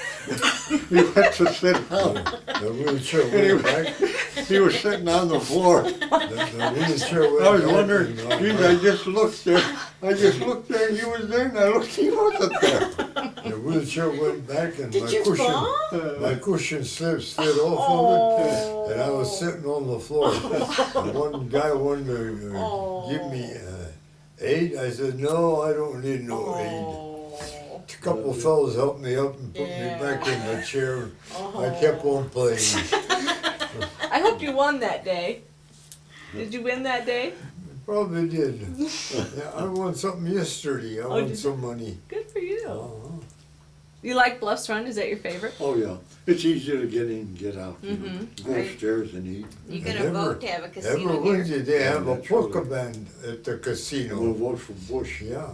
He went to sit down. The wheelchair And he went back. He was sitting on the floor. The wheelchair went I was back wondering, and, geez, I just looked there, and he was there, and I looked, he wasn't there. the wheelchair went back and did you fall? my cushion slid off of it, and I was sitting on the floor. And one guy wanted to give me aid. I said, no, I don't need no aid. A couple fellas helped me up and put me back in the chair. I kept on playing. I hope you won that day. Did you win that day? Probably did. Yeah, I won something yesterday. I won did some money. Good for you. Uh-huh. You like Bluffs Run? Is that your favorite? Oh, yeah, it's easy to get in and get out, you know. Go Right. upstairs and eat. you And gonna vote to have a casino Every here? Wednesday they have a that's really- polka band at the We'll casino. vote for Bush. Yeah.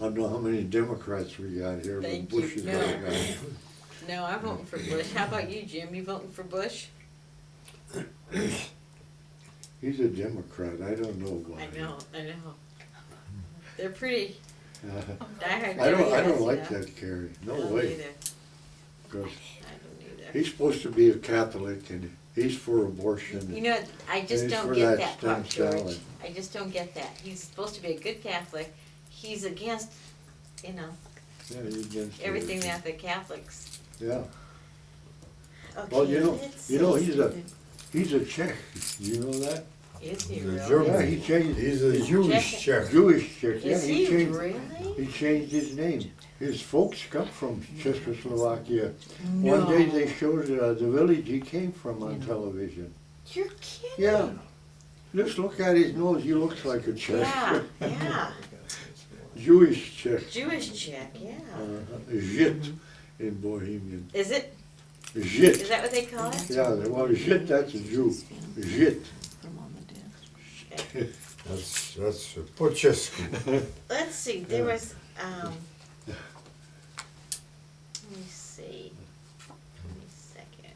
I don't know how many Democrats we got here, but Thank Bush you. is No. our guy. No, I'm voting for Bush. How about you, Jim? You voting for Bush? He's a Democrat, I don't know why. I know. They're pretty diehard. I don't Democrats, like you know. that Kerry, no I don't way, either. 'cause I don't either. he's supposed to be a Catholic and he's for abortion. You know, I just And don't for get that that part, stem cell George. and- I just don't get that. He's supposed to be a good Catholic. He's against, you know, Yeah, he's against everything abortion. that the Catholics. Yeah, Okay, well, let's he's a Czech, you know that? Is he He's a really? German. Yeah, he changed, He's a Jewish Czech. Czech. Jewish Czech, yeah, Is he changed. really? He changed his name. His folks come from Czechoslovakia. One day No. they showed the village he came from on television. You're kidding. Yeah. Just look at his nose, he looks like a Czech. Yeah, yeah. Jewish Czech. Jewish Czech, yeah. Žid in Bohemian. Is it? Is Žid. that what they call it? Yeah, well, Žid, that's a Jew. Žid. For Mom and Dad. That's po česku. Let's see, there was, let me see. Give me a second.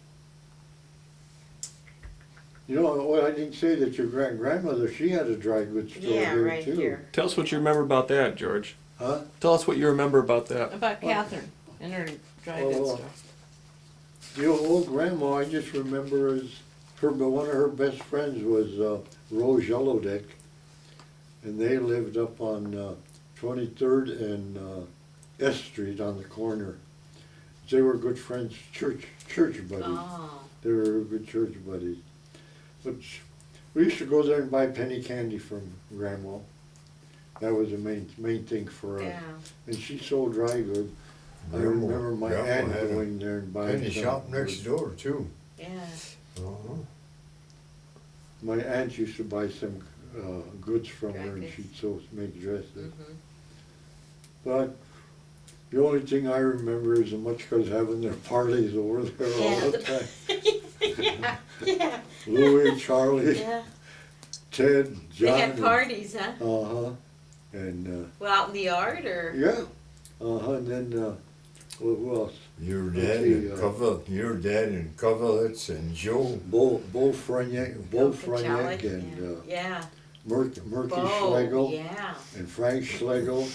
You know, well, I didn't say that your grandmother, she had a dry goods store Yeah, here right too. here. Tell us what you remember about that, George. Huh? Tell us what you remember about that. About Catherine and her dry goods Oh, store. The old grandma, I just remember as one of her best friends was Rose Yellowdick, and they lived up on 23rd and S Street on the corner. They were good friends, church buddies. Oh, They were good church buddies. But we used to go there and buy penny candy from Grandma. That was the main thing for us. yeah. And she sold dry goods. I Grandma- remember my Grandma aunt had a going there and buying Penny some shop next goods. door too. Yeah. Uh-huh. My aunt used to buy some goods from Dry her, and goods. she'd make dresses. Mhm. But the only thing I remember is the Matchas having their parties over there all the time. Yeah, yeah, Louie, Charlie, yeah. Ted, They John. had parties, huh? Uh-huh. And, Well, out in the yard or? yeah. Uh-huh, and then, who else? Your Let's dad see, and Kovalets and Joe. Bo Frenick Kachalik, and yeah. Murky Bo, Schlegel. yeah. And Frank Schlegel,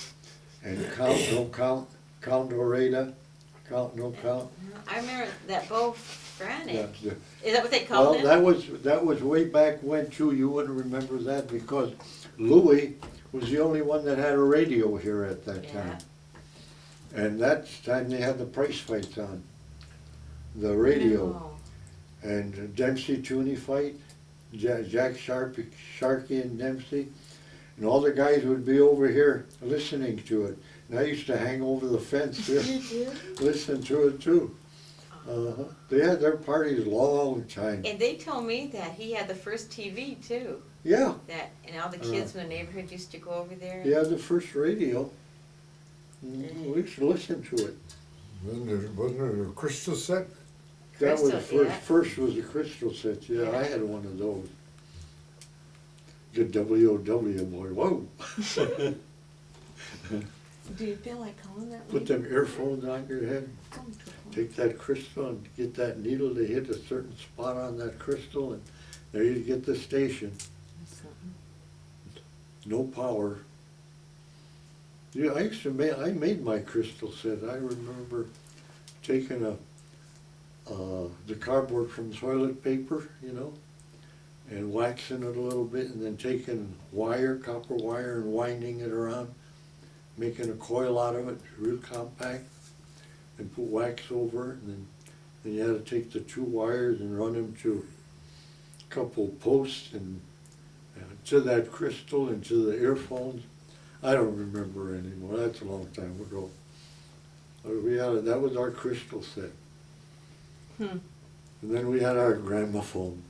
and Count Oreda, No Count. I remember that Bo Yeah, Franick. the- Is that what they called Well, him? that was way back when too, you wouldn't remember that because Louis was the only one that had a radio here at that Yeah. time. And that time they had the price fights on, the radio. No. And Dempsey Tooney fight, Jack Sharkey and Dempsey. And all the guys would be over here listening to it. And I used to hang over the fence there, listen to it too. They had their parties long time. And they told me that he had the first TV too. Yeah, That and all the kids in the neighborhood used to go over there. he had the first radio. We used to listen to it. Wasn't it a crystal set? That was Crystal, first. yeah. First was a crystal set. Yeah, I Yeah. had one of those. The WOW boy. Whoa! Do you feel like calling that Put lady? them earphones on your head. Go to her. Take that crystal and get that needle to hit a certain spot on that crystal, and there you get the station. Something. No power. Yeah, I made my crystal set. I remember taking the cardboard from toilet paper, you know, and waxing it a little bit, and then taking wire, copper wire, and winding it around, making a coil out of it, real compact, and put wax over it, and then you had to take the two wires and run them to a couple posts and to that crystal and to the earphones. I don't remember anymore. That's a long time ago. But that was our crystal set. Hmm. And then we had our gramophone.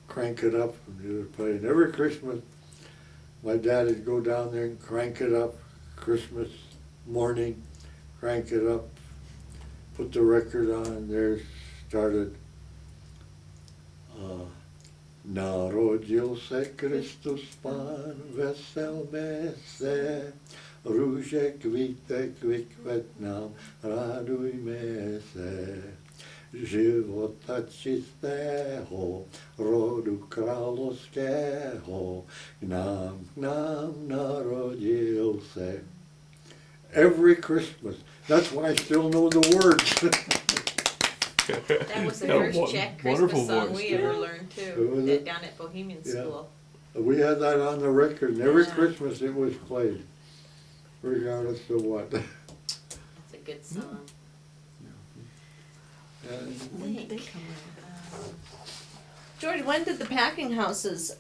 Crank it up and you would play. And every Christmas, my dad would go down there and crank it up. Christmas morning, crank it up, put the record on, and there started Narodil se Kristus Pán, veselme se, růže kvítne, kvitvet nám, radujme se. Života čistého, rodu královského, k nám narodil se. Every Christmas. That's why I still know the words. That was the Yeah, first Czech Christmas wonderful song voice. we ever learned too. Was That it? down at Bohemian Yeah. School. We had that on the record, and every Yeah. Christmas it was played, regardless of what. That's a good song. When did they Think. come around? George, when did the packing houses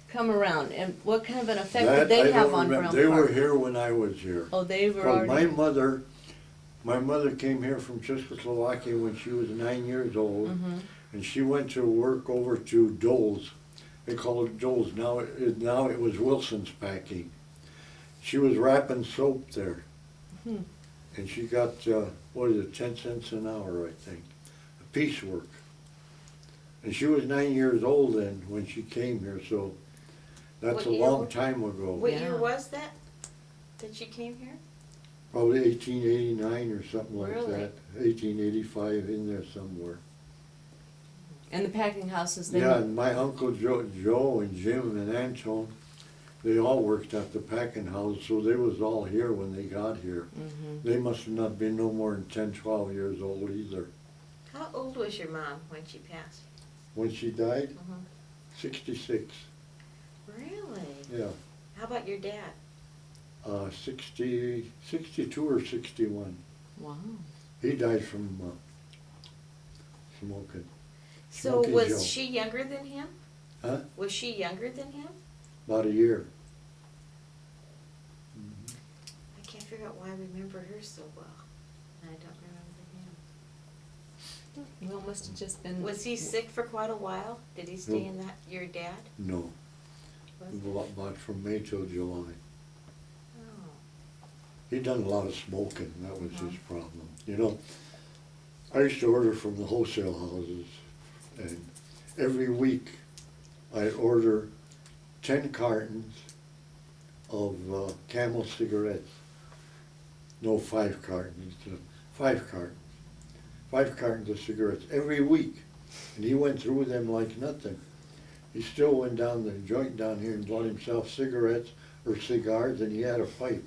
come around, and what kind of an effect That did they I have don't on remember. Brown They were Park? here when I was here. Oh, they were Well, already. my mother came here from Czechoslovakia when she was 9 years old, Mhm. and she went to work over to Dole's. They call it Dole's. Now it was Wilson's Packing. She was wrapping soap there, Hmm. and she got 10 cents an hour, I think, piecework. And she was 9 years old then when she came here, so that's What a year long was- time ago. What Yeah. year was that? That you came here? Probably 1889 or something like Really? that. 1885 in there somewhere. And the packing houses, they Yeah, and my Uncle Joe and Jim and Antone, they all worked at the packing house, so they was all here when they got here. Mhm. They must have not been no more than 10, 12 years old either. How old was your mom when she passed? When she died, Mhm. 66, Really? yeah. How about your dad? 62 or 61. Wow. He died from smoking. So Smoky was Joe. she younger than him? Huh? Was she younger than him? About a year. I can't figure out why I remember her so well. And I don't remember him. Well, must have just been. Was he sick for quite a while? Did he stay No. in that, your dad? No, Was about from May till July. Oh. He done a lot of smoking, that was his Uh-huh. problem. You know, I used to order from the wholesale houses, and every week I'd order 10 cartons of Camel cigarettes. No, 5 cartons, 5 cartons. 5 cartons of cigarettes every week. And he went through them like nothing. He still went down the joint down here and bought himself cigarettes or cigars, and he had a pipe.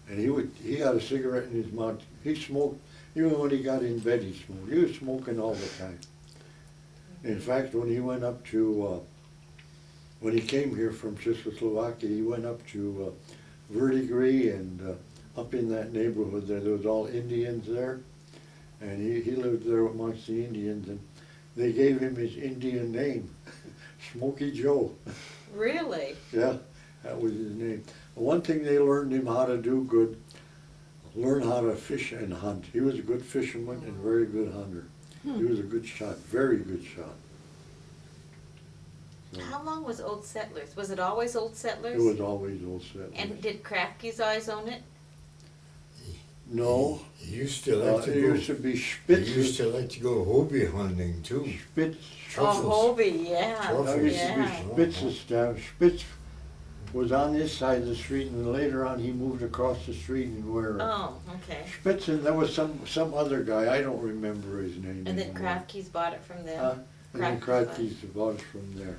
And he had a cigarette in his mouth. He smoked, even when he got in bed he smoked. He was smoking all the time. In fact, when he went up to, when he came here from Czechoslovakia, he went up to Verdigris and up in that neighborhood there was all Indians there. And he lived there amongst the Indians, and they gave him his Indian name, Smoky Joe. Really? Yeah, that was his name. One thing they learned him how to do good, learn how to fish and hunt. He was a good fisherman and very good hunter. He was a good shot, very good shot. So, How long was Old Settlers? Was it always Old Settlers? it was always Old Settlers. And did Kraftke's always own it? No, He used to like to it go. used to be He Spitz. used to like to go hobby hunting too. Spitz. Oh, Hobie, yeah, Truffles. That used to yeah. be Spitz's town. Spitz was on this side of the street, and later on he moved across the street and where Oh, okay. Spitz, and there was some other guy, I don't remember his name And then anymore. Kraftke's bought it from them? Huh? And then Kraftke's Kraftke's bought it from there.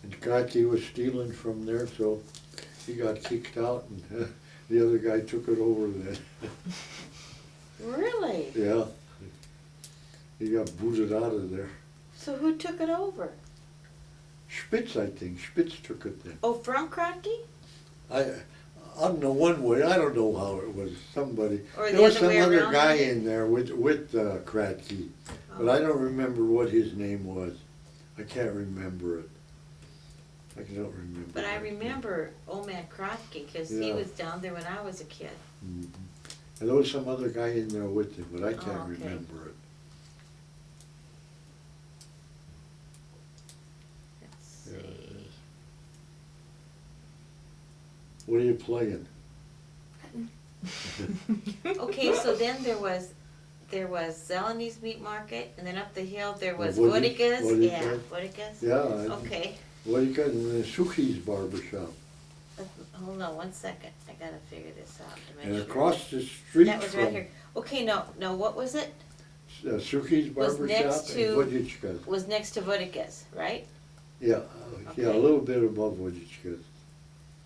And Kraftke was stealing from there, so he got kicked out, and the other guy took it over then. Really? Yeah. He got booted out of there. So who took it over? Spitz, I think. Spitz took it then. Oh, from Kraftke? I don't know one way. I don't know how it was. Somebody. Or There the was other some way other around? guy in there with Kraftke, but I don't remember what his name was. I can't remember it. I don't remember. But I that. remember old man Kraftke, because he Yeah. was down there when I was a kid. Mhm. And there was some other guy in there with him, but I can't Oh, okay. remember it. Let's Yeah. see. What are you playing? Okay, so then there was Zelany's Meat Market, and then up the hill there was Vodicka's? Vodicka's. Yeah, Vodicka's? Vodicka's. Yeah. Okay, What do you got in the Suki's barbershop? hold on one second. I gotta figure this out to make And sure. across the street That was from right here. Okay, no, what was it? Suki's Was barbershop next and to- Vodicka's. Was next to Vodicka's, right? Yeah, yeah, a Okay. little bit above Vodicka's.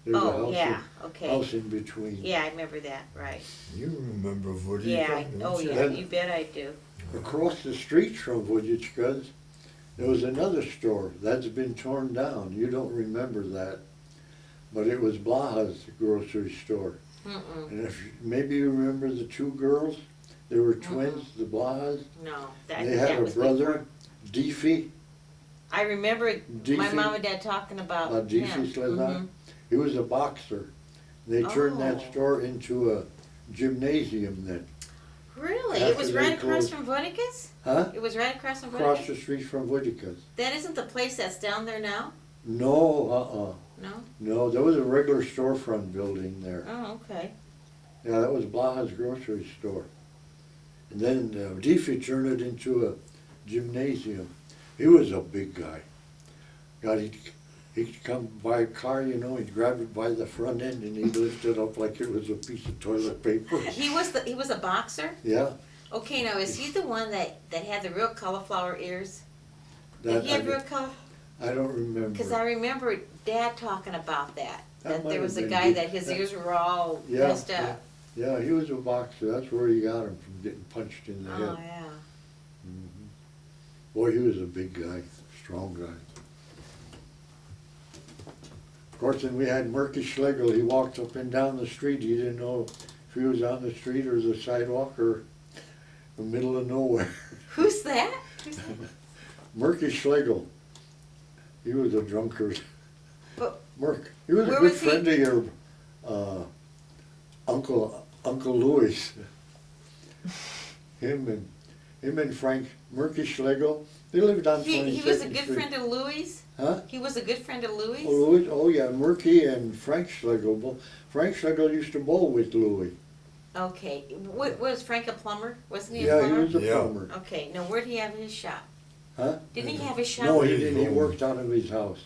There's a Oh, house yeah, in, okay. house in between. Yeah, I remember that, right. You remember Vodicka? Yeah, don't oh you? yeah, Then- you bet I do. Across the street from Vodicka's, there was another store that's been torn down. You don't remember that, but it was Blaha's grocery store. Mm-mm, And if maybe you remember the two girls, they were twins, the Blahas. no, They had that a was brother, before. Deefy. I remember my Deefy? mom and dad talking about Deefy him. Slezak. He was a boxer. They turned that Oh. store into a gymnasium then. Really? It After was they right across closed- from Vodicka's? Huh? It was right across from Across Vodicka's? the street from Vodicka's. That isn't the place that's down there now? No, No? no, there was a regular storefront building there. Oh, okay. Yeah, that was Blaha's grocery store. And then Deefy turned it into a gymnasium. He was a big guy. God, he'd come by a car, you know, he'd grab it by the front end and he'd lift it up like it was a piece of toilet paper. He was a boxer? Yeah. Okay, now is he the one that had the real cauliflower ears? Did That he have real cauliflower? I don't remember. Because I remember Dad talking about that. That That might there have was a been guy he- that his that- ears were all Yeah, messed up. Yeah, he was a boxer. That's where he got him, from getting punched in the Oh, head. yeah. Mhm. Boy, he was a big guy, strong guy. Of course, then we had Murky Schlegel. He walked up and down the street. He didn't know if he was on the street or the sidewalk or the middle of nowhere. Who's that? Who's that? Murky Schlegel. He was a drunkard. But He was a where good was he? friend of your Uncle Louis. Him and Frank Murky Schlegel. They lived on 22nd he was a good Street. friend of Louis? Huh? He was a good friend of Louis? Oh, Louis? Oh, yeah, Murky and Frank Schlegel. Frank Schlegel used to bowl with Louis. Okay. Was Frank a plumber? Wasn't he a Yeah, he plumber? was a Yeah. plumber. Okay. Now, where'd he have his shop? Huh? Didn't he have his shop? No, he His didn't. He home. worked out of his house.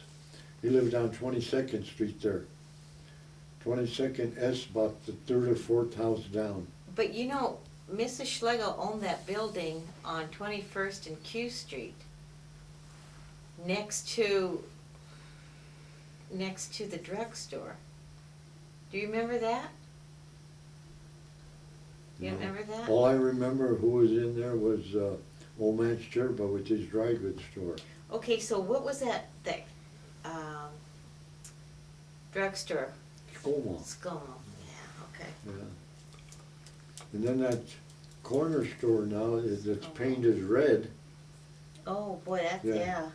He lived on 22nd Street there. 22nd S, about the third or fourth house down. But you know, Mrs. Schlegel owned that building on 21st and Q Street, next to the drugstore. Do you remember that? You No. remember that? All I remember who was in there was old man Sturba with his dry goods store. Okay, so what was that drugstore? Como. Scomo. Yeah. Okay. Yeah. And then that corner store now that's painted red. Oh boy, that's Yeah. yeah.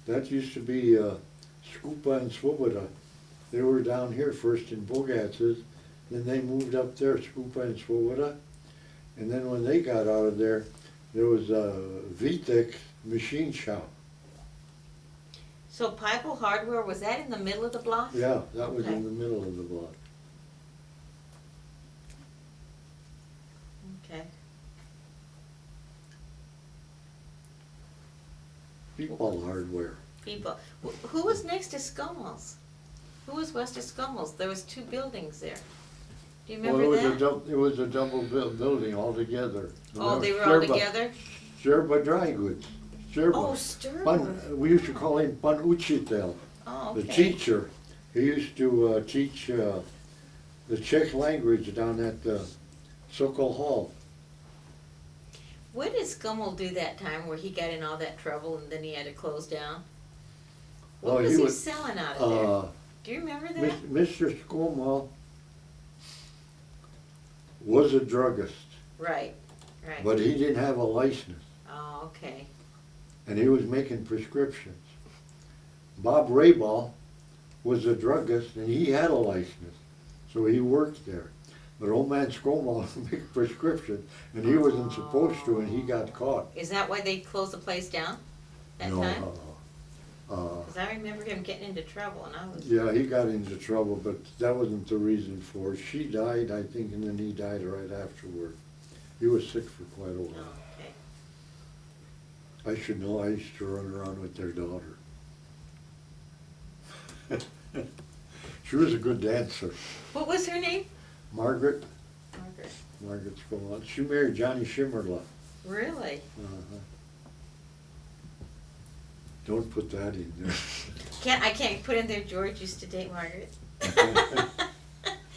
That used to be Scupa and Swoboda. They were down here first in Bogatz's, then they moved up there, Scupa and Swoboda. And then when they got out of there, there was a VTech machine shop. So Piple Hardware, was that in the middle of the block? Yeah, that was Okay. in the middle of the block. Okay. People hardware. People, who was next to Scummels? Who was west of Scummels? There was 2 buildings there. Do you Well, remember that? it was a double building altogether. Oh, they were all together? Sherba Dry Goods. Sherba. Oh, Sturwood. We used to call him Pan Uchitel, Oh, the okay. teacher. He used to teach the Czech language down at Sokol Hall. What did Scummel do that time where he got in all that trouble and then he had to close down? What Oh, was he he was, selling out of there? Do you remember that? Mr. Skomal was a druggist, Right, right. but he didn't have a license, Oh, okay. and he was making prescriptions. Bob Rayball was a druggist, and he had a license, so he worked there. But old man Skomal made prescriptions, and he wasn't supposed to, and he got caught. Is that why they closed the place down that No, time? Because I remember him getting into trouble and I was, yeah, he got into trouble, but that wasn't the reason for it. She died, I think, and then he died right afterward. He was sick for quite a oh, while. okay. I should know, I used to run around with their daughter. She was a good dancer. What was her name? Margaret Margaret. Skomal. She married Johnny Shimmerla. Really? Uh-huh. Don't put that in there. I can't put in there George used to date Margaret.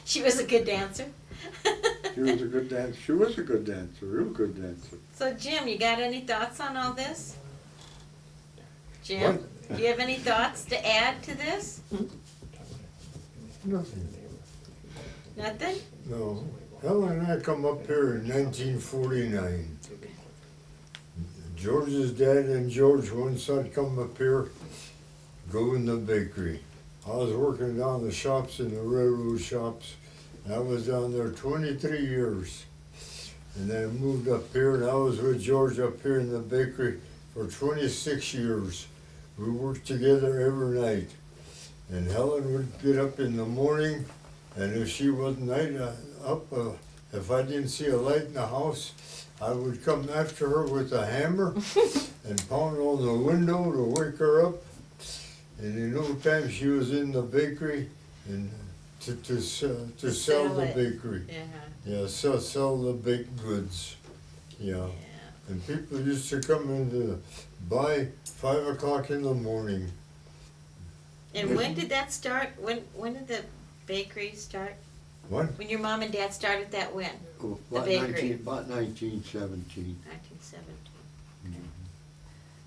She was a good dancer. She was a good dancer. She was a good dancer, real good dancer. So Jim, you got any thoughts on all this? Jim, What? do you have any thoughts to add to this? Nothing. Nothing? No. Helen and I come up here in 1949. George's dad and George, one son, come up here, go in the bakery. I was working down the shops in the railroad shops. And I was down there 23 years. And then I moved up here and I was with George up here in the bakery for 26 years. We worked together every night. And Helen would get up in the morning, and if she wasn't up, if I didn't see a light in the house, I would come after her with a hammer and pound on the window to wake her up. And in no time she was in the bakery and to sell sell the it. bakery. Yeah. Yeah, sell the baked goods. Yeah. Yeah. And people used to come in to buy 5 o'clock in the morning. And when did that start? When did the bakery start? What? When your mom and dad started that when? About bakery. About 1917. 1917.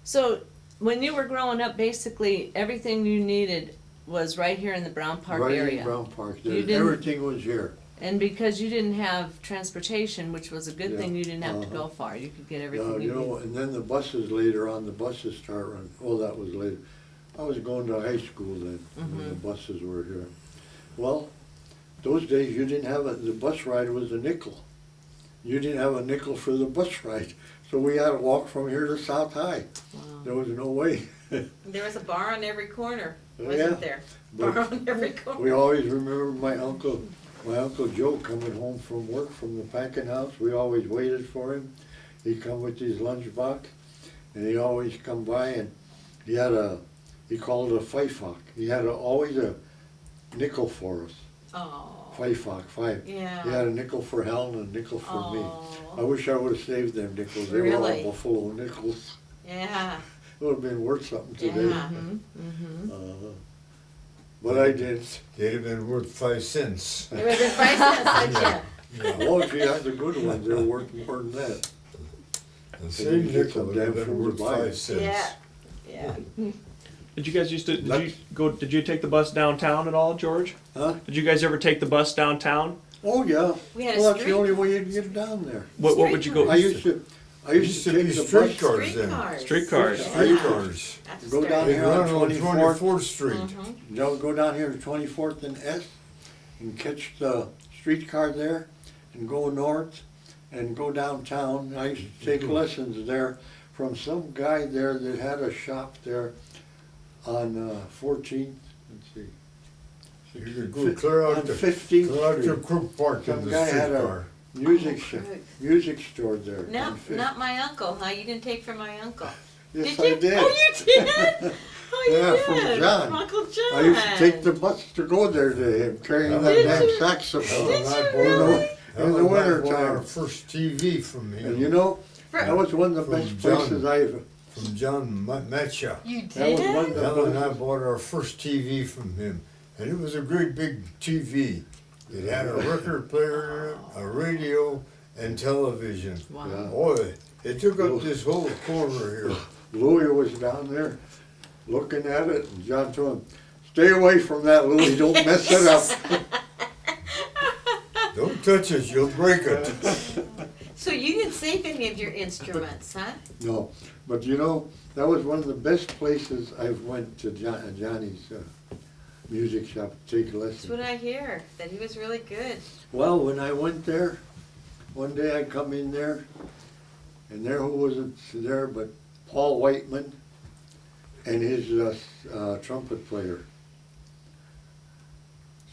So when you were growing up, basically everything you needed was right here in the Brown Park Right area. in Brown Park, You there, didn't- everything was here. And because you didn't have transportation, which was a good Yeah, thing, you didn't have to uh-huh. go far. You could get Yeah, everything you you know, needed. and then the buses later on, the buses start running, oh, that was later. I was going to high school then, when the buses were here. Well, those days you didn't have the bus ride was a nickel. You didn't have a nickel for the bus ride, so we had to walk from here to South High. Wow. There was no way. There was a bar on every corner, Oh, wasn't yeah. there? But Bar on every corner. We always remember my uncle Joe coming home from work from the packing house. We always waited for him. He'd come with his lunchbox, and he'd always come by, and he called it a fife-hawk. He had always a nickel for us. Oh. Fife-hawk, five. Yeah. He had a nickel for Helen and a nickel for me. I Oh. wish I would have saved them nickels. They Really? were all full of nickels. Yeah. It would have been worth something today. Yeah. But I didn't. They'd have been worth 5 cents. It was in 5 cents, Yeah. Well, if you had the good ones, they're worth more than that. The same you get nickel some would have damn been food worth to buy. 5 cents. Yeah. Yeah. Did you guys used to, That's- did you take the bus downtown at all, George? Huh? Did you guys ever take the bus downtown? Oh, yeah. We had a Well, that's street. the only way you'd get down there. What would you go? I used to, I used to be take the bus, streetcars then. Streetcars. Streetcars. Yeah. Streetcars. That's a Go start. down They here on run on 24th. 24th Street. Mhm. They'll go down here to 24th and S and catch the streetcar there and go north and go downtown. I used to take lessons there from some guy there that had a shop there on 14th. Let's see. You could go clear On out to 15th clear out to Street. Crook Park in Some the guy had a streetcar. music Oh, good. music store there. No, on 15th. not my uncle, huh? You didn't take from my uncle. Yes, Did you? I did. Oh, you did? Oh, you Yeah, did? from John. Uncle John. I used to take the bus to go there to him, carrying that Did damn you? saxophone. Did I you bought really? In the winter bought our time. first TV from him. And you know, For- that was one of the From best John. places I've. From John Matcha. You That was one did? of John and I the. bought our first TV from him, and it was a great big TV. It had a record player in it, a radio, and television. Wow. Yeah. Boy, it took up this whole corner here. Louis was down there looking at it, and John told him, "Stay away from that, Louis. Don't mess it up." Don't touch it, you'll break it. So you didn't save any of your instruments, huh? No, but you know, that was one of the best places I went to Johnny's music shop to take That's lessons. what I hear, that he was really good. Well, when I went there, one day I come in there, and there who wasn't there but Paul Whiteman and his trumpet player.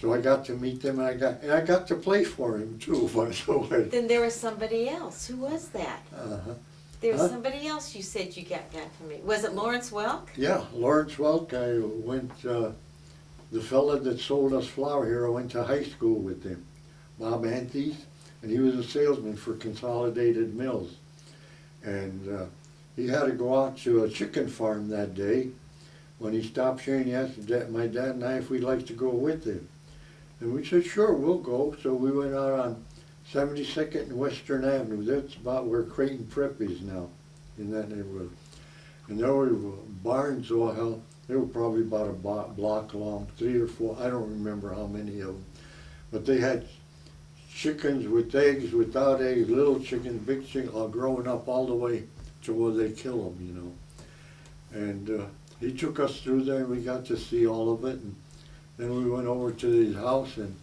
So I got to meet them, and I got to play for him too, by the way. Then there was somebody else. Who was that? Uh-huh. There was Huh? somebody else you said you got that from me. Was it Lawrence Welk? Yeah, Lawrence Welk. I went. The fella that sold us flour here, I went to high school with him, Bob Antes, and he was a salesman for Consolidated Mills. And he had to go out to a chicken farm that day. When he stopped here, and he asked my dad and I if we'd like to go with him. And we said, sure, we'll go. So we went out on 72nd and Western Avenue. That's about where Creighton Prep is now, in that neighborhood. And there were barns, oh hell, they were probably about a block long, 3 or 4, I don't remember how many of them. But they had chickens with eggs, without eggs, little chickens, big chickens, all growing up all the way to where they kill them, you know. And he took us through there, and we got to see all of it. And then we went over to his house, and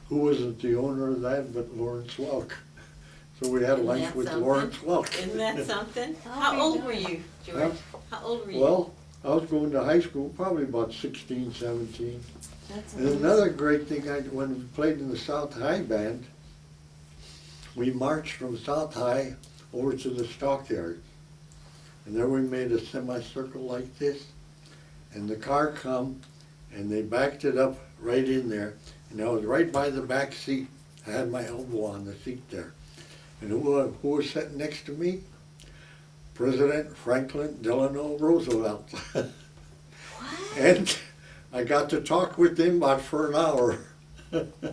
who wasn't the owner of that but Lawrence Welk. So we had Isn't lunch that with something? Lawrence Welk. Isn't that something? How How big old dog? were you, George? Huh? How old were you? Well, I was going to high school, probably about 16, 17. That's And amazing. another great thing, when we played in the South High band, we marched from South High over to the stockyards. And there we made a semicircle like this, and the car come, and they backed it up right in there, and I was right by the back seat. I had my elbow on the seat there. And who was sitting next to me? President Franklin Delano Roosevelt. What? And I got to talk with him about for an hour.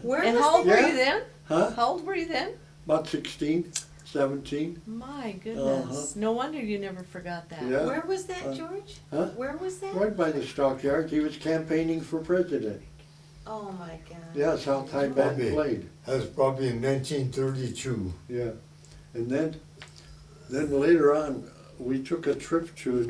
Where And was how old that? were Yeah. you then? Huh? How old were you then? About 16, 17. My goodness. No wonder you never forgot that. Yeah. Where was that, Uh, George? huh? Where was that? Right by the stockyards. He was campaigning for president. Oh my God. Yeah, South High Band Bobby. played. That was probably in 1932. Yeah. And then later on, we took a trip to